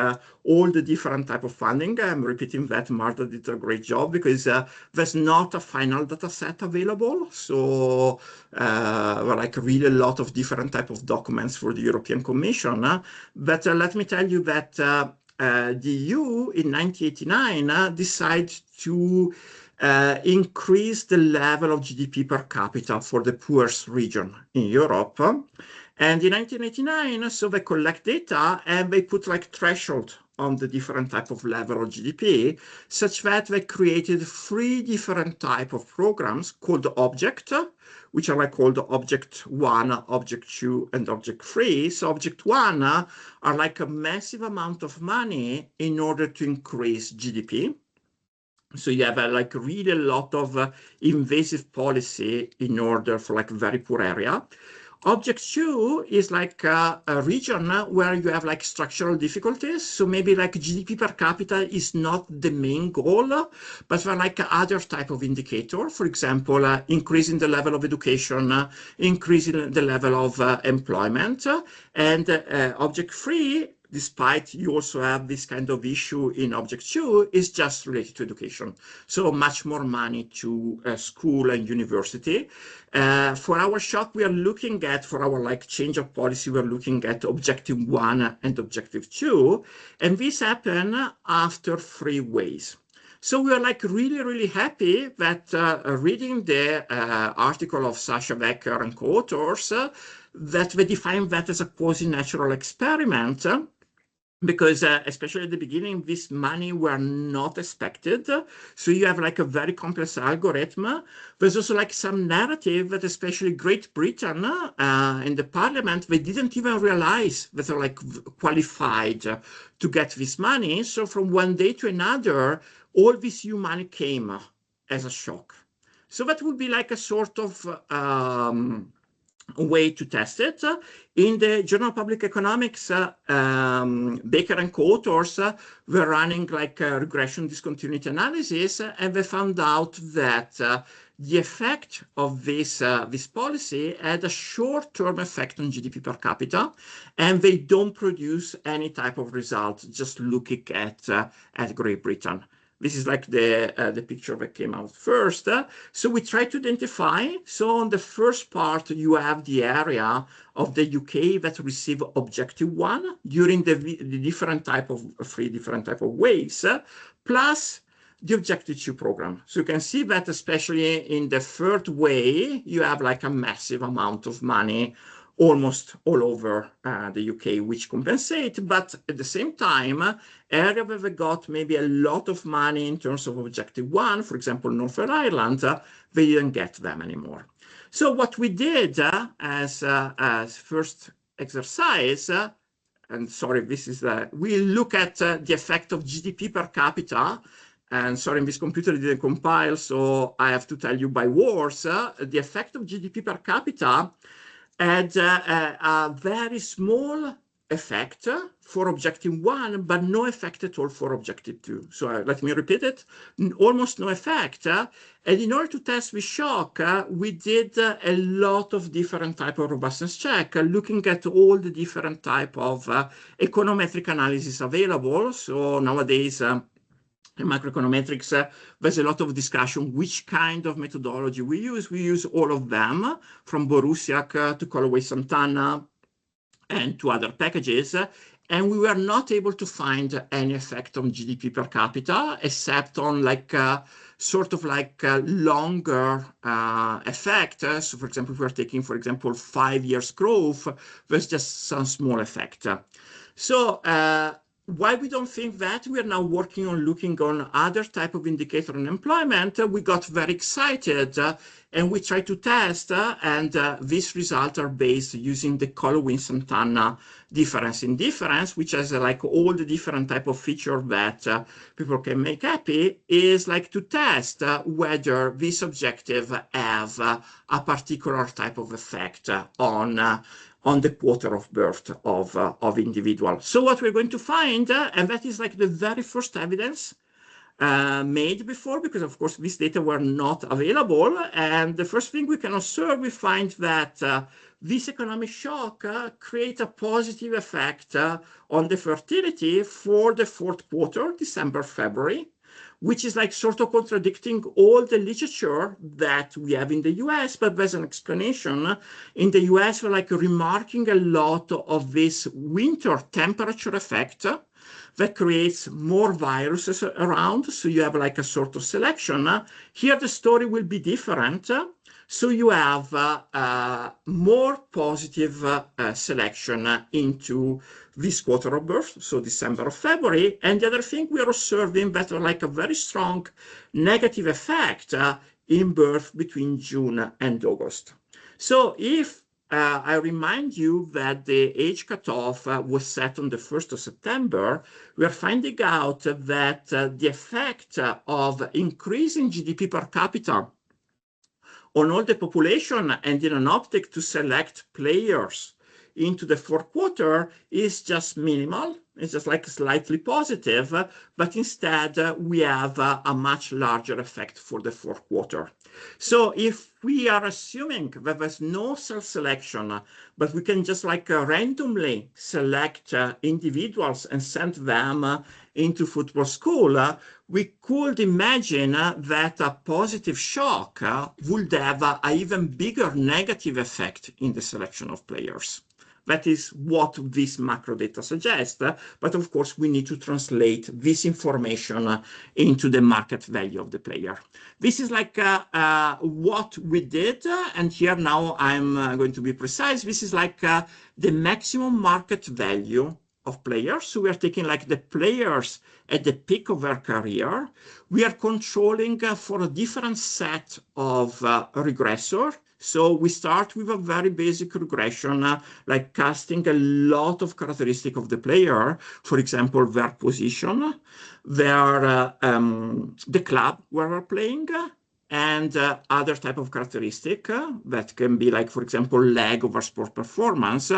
all the different type of funding, I'm repeating that Marta did a great job because there's not a final data set available. So like really a lot of different type of documents for the European Commission. But let me tell you that the EU in 1989 decided to increase the level of GDP per capita for the poorest region in Europe. And in 1989, so they collect data and they put like threshold on the different type of level of GDP, such that they created 3 different type of programs called object, which are called object 1, object 2, and object 3. So object 1 are like a massive amount of money in order to increase GDP. So you have like really a lot of invasive policy in order for like very poor area. Object 2 is like a region where you have like structural difficulties. So maybe like GDP per capita is not the main goal, but for like other type of indicator, for example, increasing the level of education, increasing the level of employment. And object 3, despite you also have this kind of issue in object 2, is just related to education. So much more money to school and university. For our shock, we are looking at, for our like change of policy, we're looking at objective 1 and objective 2. And this happened after 3 ways. So we are like really, really happy that reading the article of Sasha Becker and co-authors, that they define that as a quasi-natural experiment, because especially at the beginning, this money were not expected. So you have like a very complex algorithm. There's also like some narrative that especially Great Britain in the parliament, they didn't even realize that they're like qualified to get this money. So from one day to another, all this new money came as a shock. So that would be like a sort of way to test it. In the Journal of Public Economics, Baker and co-authors were running like a regression discontinuity analysis, and they found out that the effect of this policy had a short-term effect on GDP per capita, and they don't produce any type of result just looking at Great Britain. This is like the picture that came out first. So we try to identify. So on the first part, you have the area of the UK that receive objective 1 during the different type of 3 different type of ways, plus the objective 2 program. So you can see that especially in the third way, you have like a massive amount of money almost all over the UK, which compensate, but at the same time, area where they got maybe a lot of money in terms of objective 1, for example, Northern Ireland, they didn't get them anymore. So what we did as first exercise, and sorry, this is we look at the effect of GDP per capita. And sorry, this computer didn't compile, so I have to tell you by words. The effect of GDP per capita had a very small effect for objective 1, but no effect at all for objective 2. So let me repeat it, almost no effect. And in order to test this shock, we did a lot of different type of robustness check, looking at all the different type of econometric analysis available. So nowadays, in macroeconometrics, there's a lot of discussion which kind of methodology we use. We use all of them, from Borusiak to Callaway-Santana and to other packages. And we were not able to find any effect on GDP per capita, except on like sort of like a longer effect. So for example, if we're taking, for example, 5 years growth, there's just some small effect. So why we don't think that? We are now working on looking on other type of indicator on employment. We got very excited and we try to test, and these results are based using the Callaway-Santana difference in difference, which has like all the different type of feature that people can make happy, is like to test whether this objective have a particular type of effect on the quarter of birth of individual. So what we're going to find, and that is like the very first evidence made before, because of course these data were not available. And the first thing we can observe, we find that this economic shock create a positive effect on the fertility for the fourth quarter, December, February, which is like sort of contradicting all the literature that we have in the US, but there's an explanation. In the US, we're like remarking a lot of this winter temperature effect that creates more viruses around. So you have like a sort of selection. Here, the story will be different. So you have more positive selection into this quarter of birth, so December or February. And the other thing we are observing that like a very strong negative effect in birth between June and August. So if I remind you that the age cutoff was set on the 1st of September, we are finding out that the effect of increasing GDP per capita on all the population and in an optic to select players into the fourth quarter is just minimal. It's just like slightly positive, but instead we have a much larger effect for the fourth quarter. So if we are assuming that there's no self-selection, but we can just like randomly select individuals and send them into football school, we could imagine that a positive shock would have an even bigger negative effect in the selection of players. That is what this macro data suggests, but of course we need to translate this information into the market value of the player. This is like what we did, and here now I'm going to be precise. This is like the maximum market value of players. So we are taking like the players at the peak of their career. We are controlling for a different set of regressor. So we start with a very basic regression, like casting a lot of characteristics of the player. For example, their position, their the club where they're playing, and other type of characteristic that can be like, for example, leg over sport performance.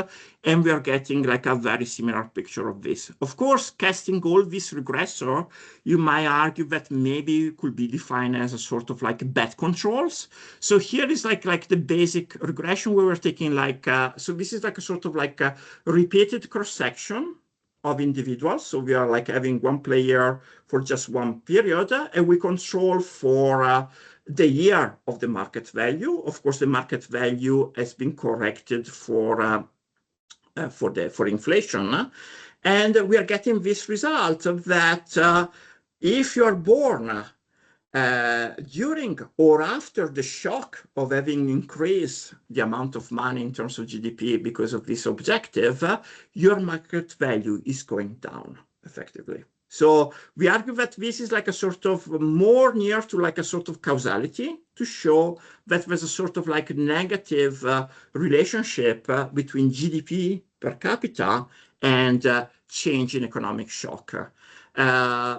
And we are getting like a very similar picture of this. Of course, casting all this regressor, you might argue that maybe it could be defined as a sort of like bet controls. So here is like the basic regression where we're taking like, so this is like a sort of like a repeated cross-section of individuals. So we are like having one player for just one period, and we control for the year of the market value. Of course, the market value has been corrected for inflation, and we are getting this result that if you are born during or after the shock of having increased the amount of money in terms of GDP because of this objective, your market value is going down effectively. So we argue that this is like a sort of more near to like a sort of causality to show that there's a sort of like negative relationship between GDP per capita and change in economic shock.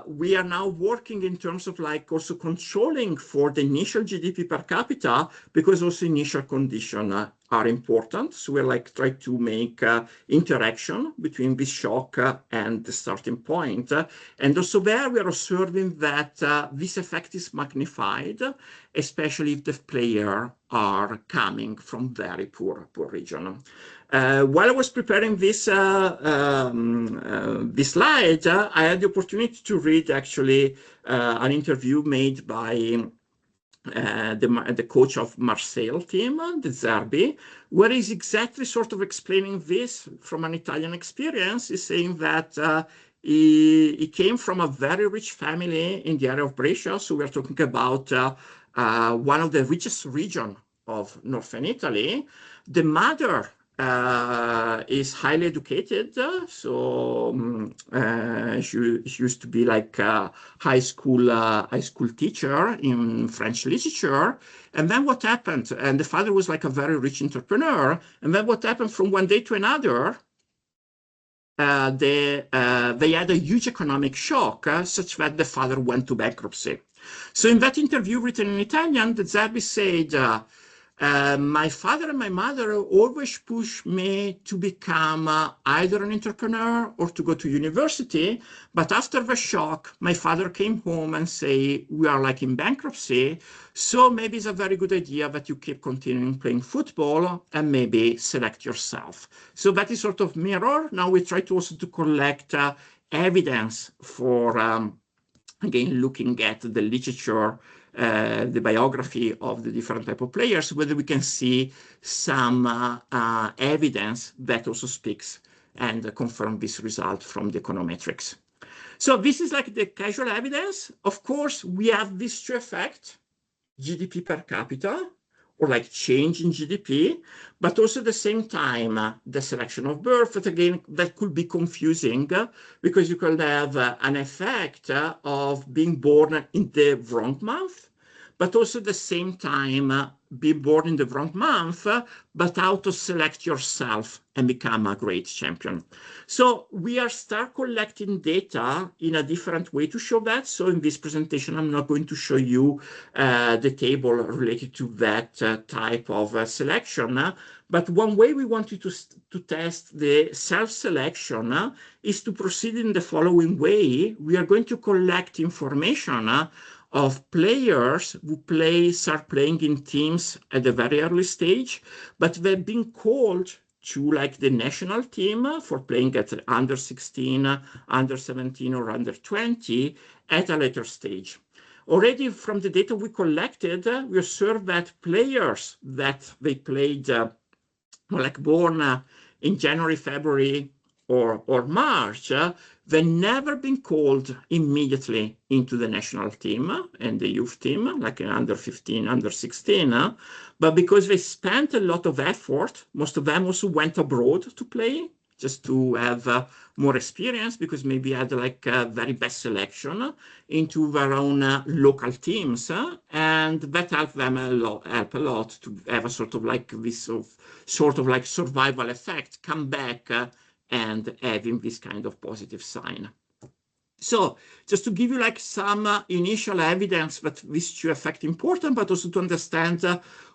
We are now working in terms of like also controlling for the initial GDP per capita, because also initial conditions are important. So we're like trying to make interaction between this shock and the starting point. And also there we are observing that this effect is magnified, especially if the player are coming from very poor region. While I was preparing this this slide, I had the opportunity to read actually an interview made by the coach of Marseille team, De Zerbi, where he's exactly sort of explaining this from an Italian experience. He's saying that he came from a very rich family in the area of Brescia. So we're talking about one of the richest regions of northern Italy. The mother is highly educated, so she used to be like a high school teacher in French literature. And then what happened? And the father was like a very rich entrepreneur. And then what happened from one day to another? They had a huge economic shock, such that the father went to bankruptcy. So in that interview written in Italian, De Zerbi said, my father and my mother always pushed me to become either an entrepreneur or to go to university. But after the shock, my father came home and said, we are like in bankruptcy. So maybe it's a very good idea that you keep continuing playing football and maybe select yourself. So that is sort of mirror. Now we try to also to collect evidence for, again, looking at the literature, the biography of the different type of players, whether we can see some evidence that also speaks and confirm this result from the econometrics. So this is like the causal evidence. Of course, we have these two effects, GDP per capita, or like change in GDP, but also at the same time, the selection of birth, but again, that could be confusing because you could have an effect of being born in the wrong month, but also at the same time, be born in the wrong month, but auto-select yourself and become a great champion. So we are start collecting data in a different way to show that. So in this presentation, I'm not going to show you the table related to that type of selection. But one way we want you to test the self-selection is to proceed in the following way. We are going to collect information of players who start playing in teams at a very early stage, but they've been called to like the national team for playing at under 16, under 17, or under 20 at a later stage. Already from the data we collected, we observed that players that they played like born in January, February, or March, they've never been called immediately into the national team and the youth team, like under 15, under 16, but because they spent a lot of effort, most of them also went abroad to play, just to have more experience, because maybe had like a very best selection into their own local teams, and that helped them a lot to have a sort of like this sort of like survival effect, come back and having this kind of positive sign. So just to give you like some initial evidence that these two effects are important, but also to understand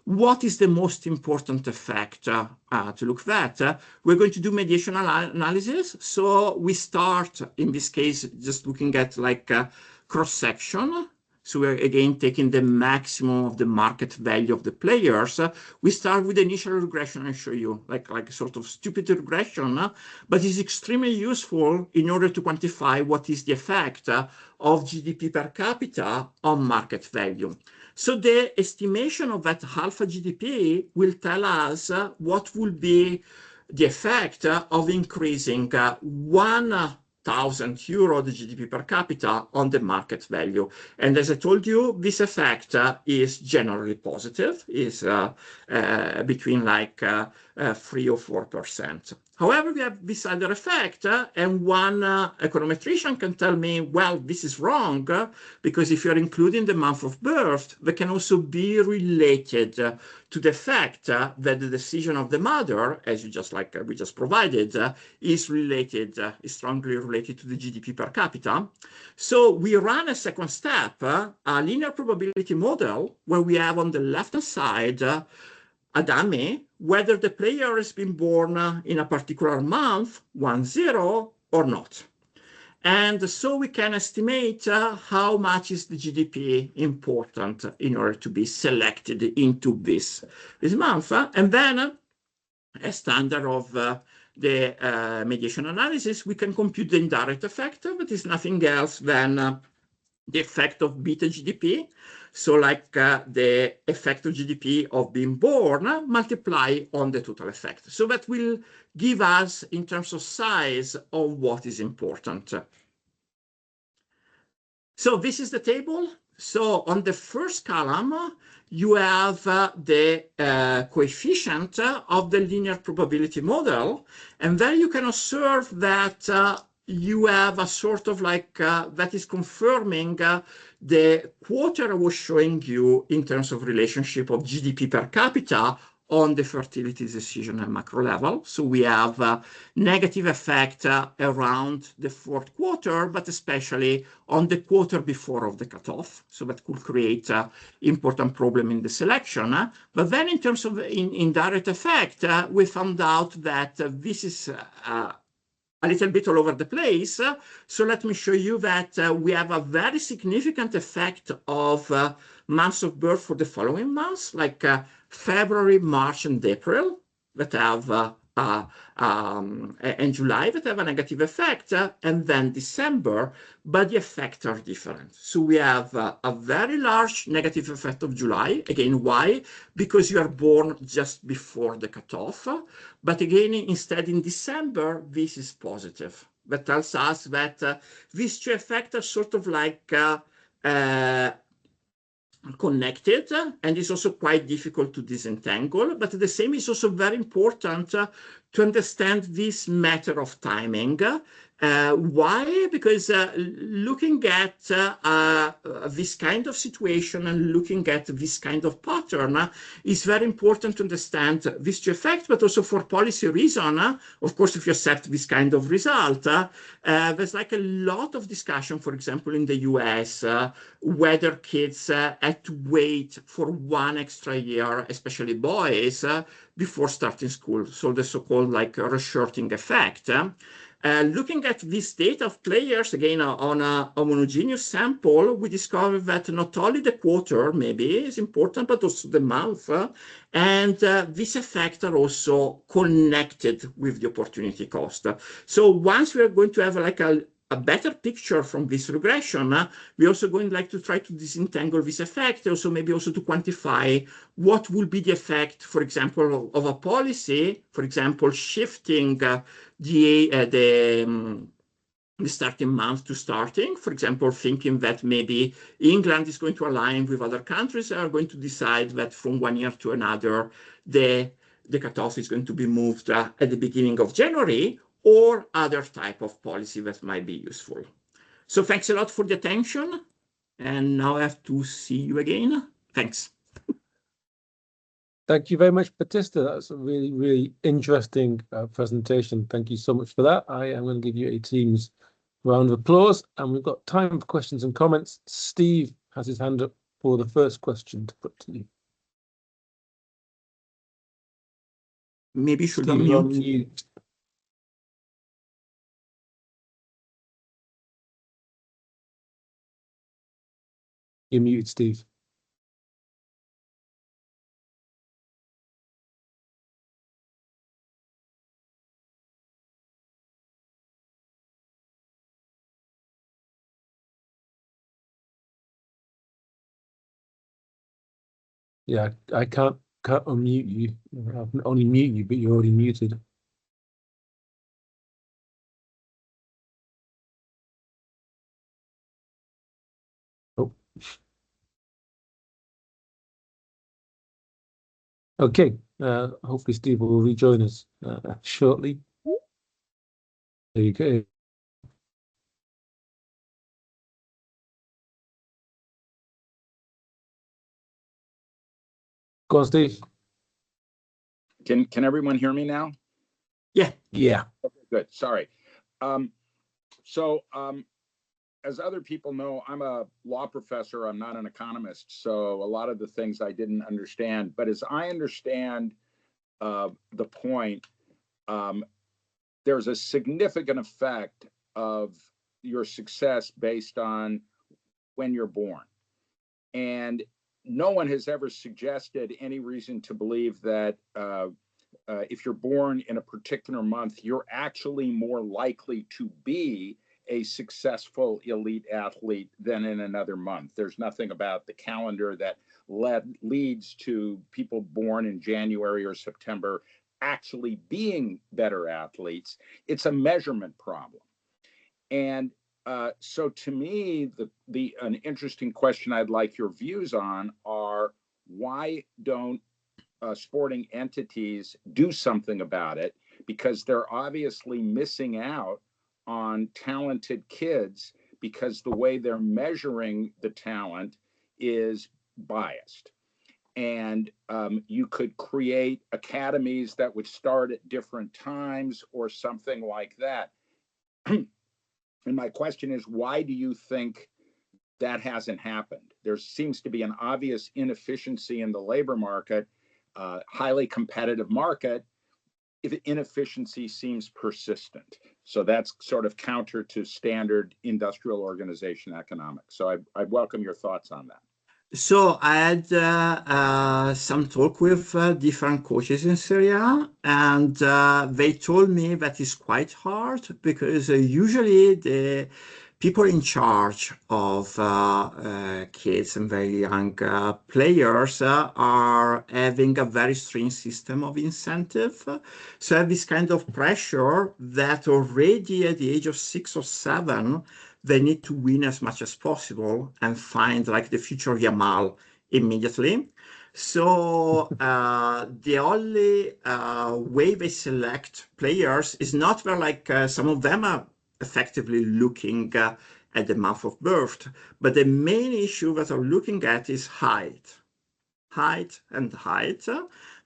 what is the most important effect to look at. We're going to do mediation analysis. So we start, in this case, just looking at like cross-section. So we're again taking the maximum of the market value of the players. We start with the initial regression and show you like sort of stupid regression, but it's extremely useful in order to quantify what is the effect of GDP per capita on market value. So the estimation of that alpha GDP will tell us what will be the effect of increasing 1,000 euro the GDP per capita on the market value. And as I told you, this effect is generally positive, is between like 3 or 4%. However, we have this other effect, and one econometrician can tell me, well, this is wrong, because if you're including the month of birth, they can also be related to the fact that the decision of the mother, as you just like we just provided, is related, is strongly related to the GDP per capita. So we run a second step, a linear probability model, where we have on the left-hand side a dummy, whether the player has been born in a particular month, 1-0, or not. And so we can estimate how much is the GDP important in order to be selected into this month. And then, as standard of the mediation analysis, we can compute the indirect effect, but it's nothing else than the effect of beta GDP. So like the effect of GDP of being born multiply on the total effect. So that will give us, in terms of size, on what is important. So this is the table. So on the first column, you have the coefficient of the linear probability model. And there you can observe that you have a sort of like that is confirming the quarter I was showing you in terms of relationship of GDP per capita on the fertility decision at macro level. So we have a negative effect around the fourth quarter, but especially on the quarter before of the cutoff. So that could create an important problem in the selection. But then in terms of indirect effect, we found out that this is a little bit all over the place. So let me show you that we have a very significant effect of months of birth for the following months, like February, March, and April, that have and July that have a negative effect, and then December, but the effects are different. So we have a very large negative effect of July. Again, why? Because you are born just before the cutoff. But again, instead in December, this is positive. That tells us that these two effects are sort of like connected, and it's also quite difficult to disentangle. But the same is also very important to understand this matter of timing. Why? Because looking at this kind of situation and looking at this kind of pattern is very important to understand these two effects, but also for policy reason. Of course, if you accept this kind of result, there's like a lot of discussion, for example, in the US, whether kids had to wait for 1 extra year, especially boys, before starting school. So the so-called like reshorting effect. Looking at this data of players, again, on a homogeneous sample, we discovered that not only the quarter maybe is important, but also the month. And this effect are also connected with the opportunity cost. So once we are going to have like a better picture from this regression, we're also going like to try to disentangle this effect, also maybe also to quantify what will be the effect, for example, of a policy, for example, shifting the starting month to starting, for example, thinking that maybe England is going to align with other countries that are going to decide that from 1 year to another, the cutoff is going to be moved at the beginning of January, or other type of policy that might be useful. So thanks a lot for the attention. And now I have to see you again. Thanks. Thank you very much, Battista. That's a really, really interesting presentation. Thank you so much for that. I am going to give you a team's round of applause, and we've got time for questions and comments. Steve has his hand up for the first question to put to you. Maybe you should Steve, unmute. You're muted, Steve. Yeah, I can't unmute you. I can only mute you, but you're already muted. Oh. Okay. Hopefully Steve will rejoin us shortly. There you go. Go on, Steve. Can everyone hear me now? Yeah. Yeah. Okay, good. Sorry. As other people know, I'm a law professor. I'm not an economist. So a lot of the things I didn't understand. But as I understand the point, there's a significant effect of your success based on when you're born. And no one has ever suggested any reason to believe that if you're born in a particular month, you're actually more likely to be a successful elite athlete than in another month. There's nothing about the calendar that leads to people born in January or September actually being better athletes. It's a measurement problem. And so to me, an interesting question I'd like your views on are, why don't sporting entities do something about it? Because they're obviously missing out on talented kids because the way they're measuring the talent is biased. And you could create academies that would start at different times or something like that. And my question is, why do you think that hasn't happened? There seems to be an obvious inefficiency in the labor market, highly competitive market, if inefficiency seems persistent. So that's sort of counter to standard industrial organization economics. So I'd welcome your thoughts on that. So I had some talk with different coaches in Syria, and they told me that it's quite hard because usually the people in charge of kids and very young players are having a very strange system of incentive. So I have this kind of pressure that already at the age of 6 or 7, they need to win as much as possible and find like the future Yamal immediately. So the only way they select players is not where like some of them are effectively looking at the month of birth, but the main issue that they're looking at is height,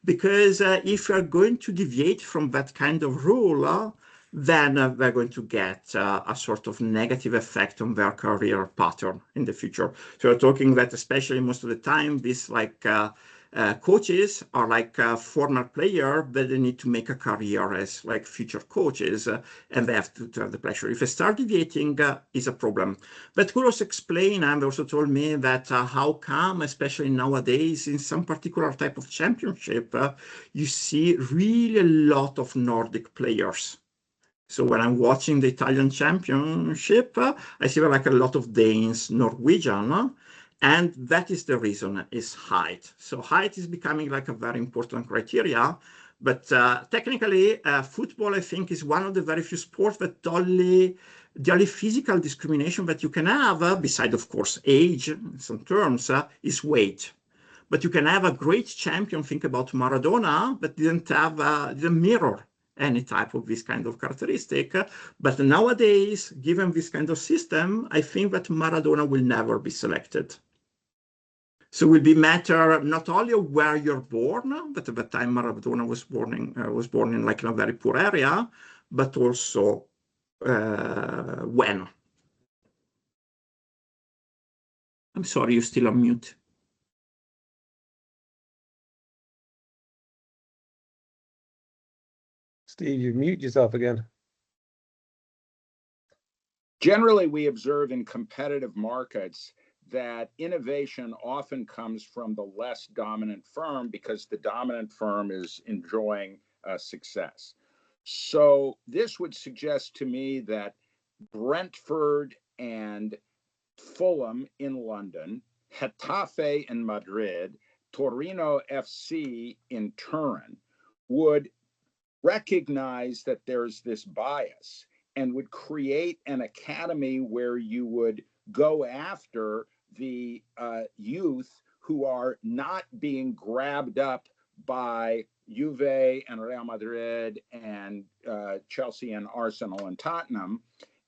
because if you're going to deviate from that kind of rule, then we're going to get a sort of negative effect on their career pattern in the future. So we're talking that especially most of the time, these like coaches are like former player, but they need to make a career as like future coaches, and they have to have the pressure. If they start deviating, is a problem. But could also explain, and also told me that how come, especially nowadays, in some particular type of championship, you see really a lot of Nordic players. So when I'm watching the Italian championship, I see like a lot of Danes, Norwegian, and that is the reason, is height. So height is becoming like a very important criteria. But technically, football, I think, is one of the very few sports that the only physical discrimination that you can have, beside, of course, age in some terms, is weight. But you can have a great champion, think about Maradona, that didn't mirror any type of this kind of characteristic. But nowadays, given this kind of system, I think that Maradona will never be selected. So it will be matter not only of where you're born, but at the time Maradona was born in like in a very poor area, but also when. I'm sorry, you're still on mute. Steve, you mute yourself again. Generally, we observe in competitive markets that innovation often comes from the less dominant firm because the dominant firm is enjoying success. So this would suggest to me that Brentford and Fulham in London, Getafe in Madrid, Torino FC in Turin would recognize that there's this bias and would create an academy where you would go after the youth who are not being grabbed up by Juve and Real Madrid and Chelsea and Arsenal and Tottenham,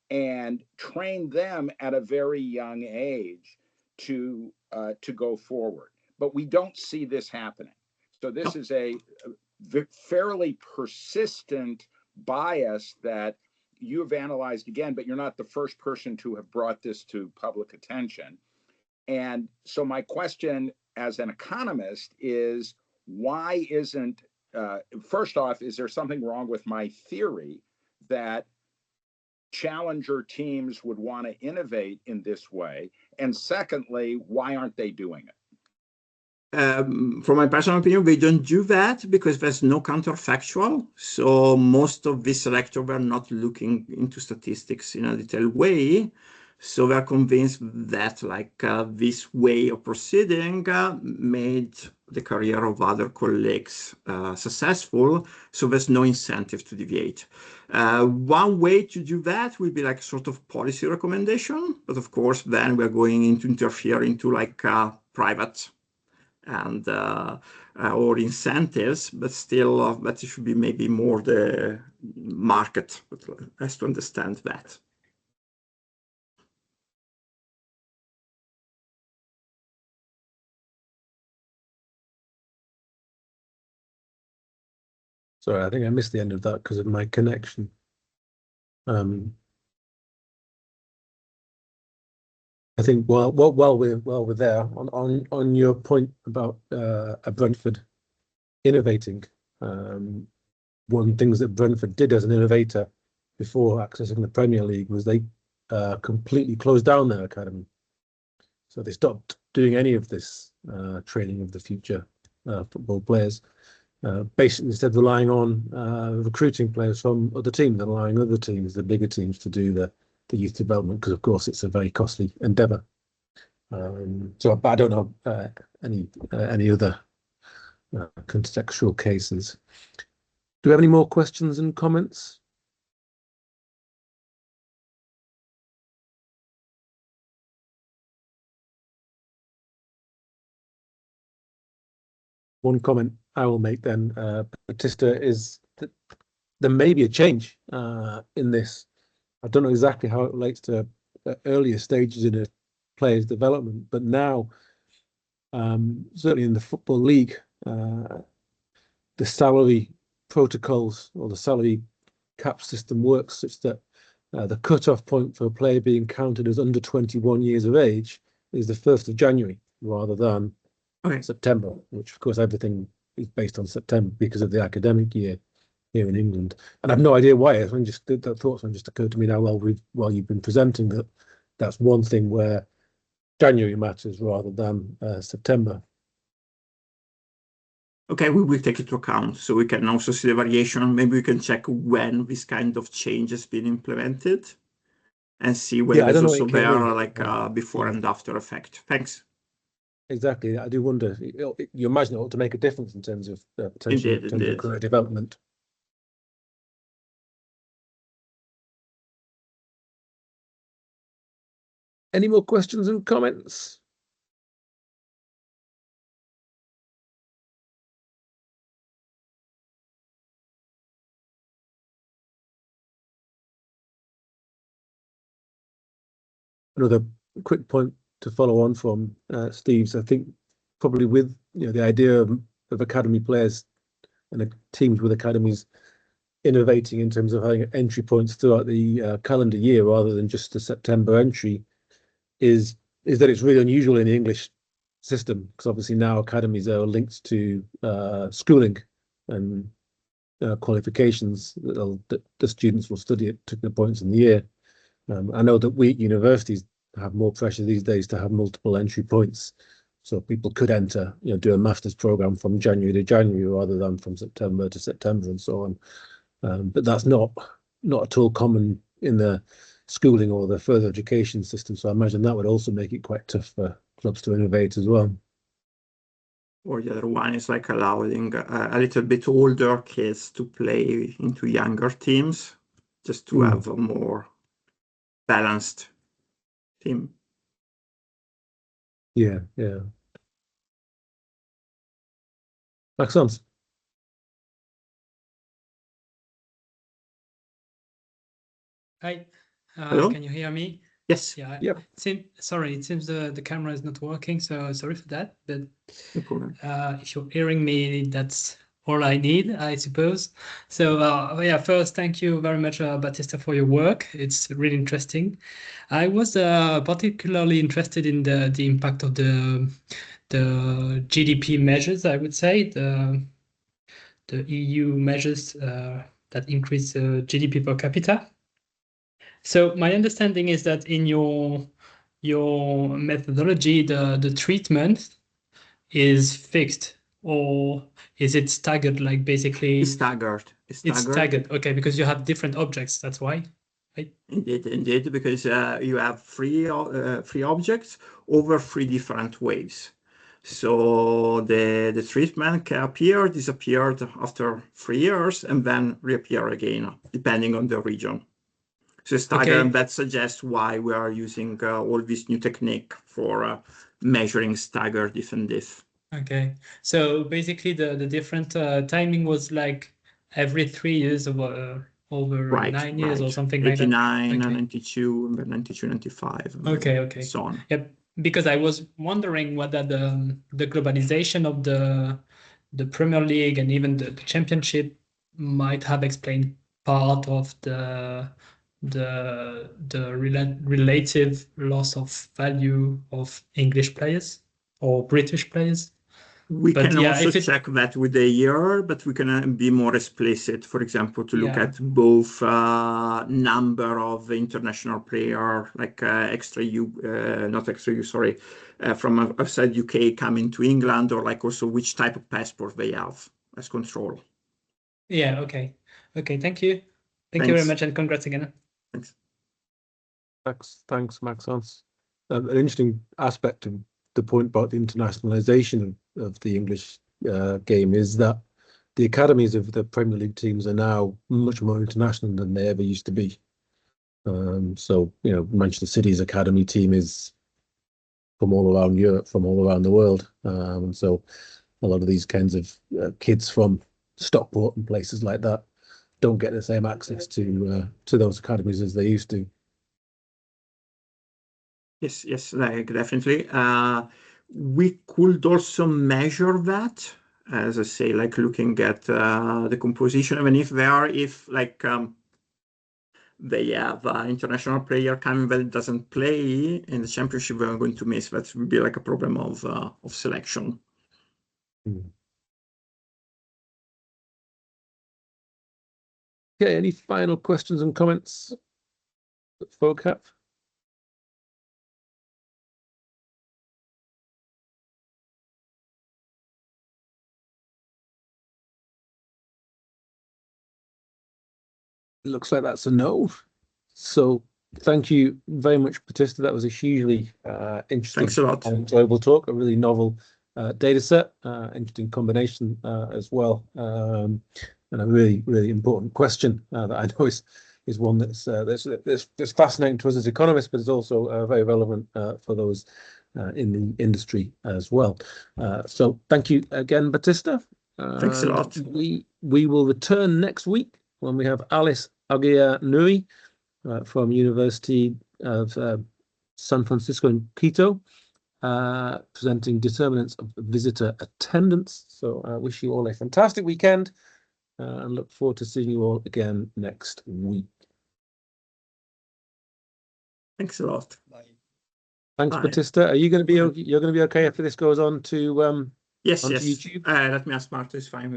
and train them at a very young age to go forward. But we don't see this happening. So this is a fairly persistent bias that you've analyzed again, but you're not the first person to have brought this to public attention. And so my question as an economist is, why isn't, first off, is there something wrong with my theory that challenger teams would want to innovate in this way? And secondly, why aren't they doing it? From my personal opinion, we don't do that because there's no counterfactual. So most of these selectors were not looking into statistics in a detailed way. So we're convinced that like this way of proceeding made the career of other colleagues successful. So there's no incentive to deviate. One way to do that will be like sort of policy recommendation. But of course, then we're going into interfere into like private and or incentives, but still that should be maybe more the market has to understand that. Sorry, I think I missed the end of that because of my connection. I think while we're there on your point about Brentford innovating, one of the things that Brentford did as an innovator before accessing the Premier League was they completely closed down their academy. So they stopped doing any of this training of the future football players. Basically, instead of relying on recruiting players from other teams, they're relying on other teams, the bigger teams, to do the youth development, because of course it's a very costly endeavour. So, but I don't know any other contextual cases. Do we have any more questions and comments? one comment I will make then, Battista, is that there may be a change in this. I don't know exactly how it relates to earlier stages in a player's development, but now, certainly in the Football League, the salary protocols or the salary cap system works such that the cut-off point for a player being counted as under 21 years of age is the 1st of January rather than September, which of course everything is based on September because of the academic year here in England. And I have no idea why. I mean, just that thought just occurred to me now while you've been presenting that that's one thing where January matters rather than September. Okay, we will take it into account, so we can also see the variation. Maybe we can check when this kind of change has been implemented and see whether there's also there like before and after effect. Thanks. Exactly. I do wonder, you imagine it ought to make a difference in terms of potential in terms of career development. Any more questions and comments? Another quick point to follow on from Steve's, I think probably with the idea of academy players and teams with academies innovating in terms of having entry points throughout the calendar year rather than just the September entry is that it's really unusual in the English system, because obviously now academies are linked to schooling and qualifications that the students will study at particular points in the year. I know that we at universities have more pressure these days to have multiple entry points, so people could enter, do a master's program from January to January rather than from September to September and so on. But that's not at all common in the schooling or the further education system. So I imagine that would also make it quite tough for clubs to innovate as well. Or the other one is like allowing a little bit older kids to play into younger teams, just to have a more balanced team. Yeah. Maxence. Hi, Hello? Can you hear me? Yes. Yeah. Yep. Sorry, it seems the camera is not working, so sorry for that. But No problem. if you're hearing me, that's all I need, I suppose. So yeah, first, thank you very much, Battista, for your work. It's really interesting. I was particularly interested in the impact of the GDP measures, I would say, the EU measures that increase GDP per capita. So my understanding is that in your methodology, the treatment is fixed, or is it staggered? Like basically, It's staggered. It's staggered. Okay, because you have different objects. That's why. Right? Indeed, because you have three objects over 3 different waves. So the treatment can appear, disappear after 3 years, and then reappear again, depending on the region. So stagger, and that suggests why we are using all this new technique for measuring stagger different diff. Okay, so basically the different timing was like every 3 years over 9 years or something like that. 89, 92, and then 92, 95. Okay. So on. Yep. Because I was wondering whether the globalization of the Premier League and even the Championship might have explained part of the relative loss of value of English players or British players. We can also check that with the year, but we can be more explicit, for example, to look at both number of international player, like from outside UK coming to England, or like also which type of passport they have as control. Yeah, okay. Thank you. Thank you very much, and congrats again. Thanks, Maxence. An interesting aspect of the point about the internationalization of the English game is that the academies of the Premier League teams are now much more international than they ever used to be. So, Manchester City's academy team is from all around Europe, from all around the world. And so a lot of these kinds of kids from Stockport and places like that don't get the same access to those academies as they used to. Yes, like definitely. We could also measure that, as I say, like looking at the composition, even if they have an international player coming that doesn't play in the championship, we're going to miss. That would be like a problem of selection. Okay, any final questions and comments that folk have? Looks like that's a no. So thank you very much, Battista. That was a hugely interesting Thanks a lot. and enjoyable talk, a really novel data set, interesting combination as well, and a really, really important question that I know is one that's fascinating to us as economists, but is also very relevant for those in the industry as well. So thank you again, Battista. Thanks a lot. We will return next week when we have Alice Aguirre-Nuri from University of San Francisco in Quito, presenting determinants of visitor attendance. So I wish you all a fantastic weekend and look forward to seeing you all again next week. Thanks a lot. Bye. Thanks, Bye. Battista. Are you going to be? You're going to be okay if this goes on to Yes. onto YouTube? Let me ask Marta. It's fine.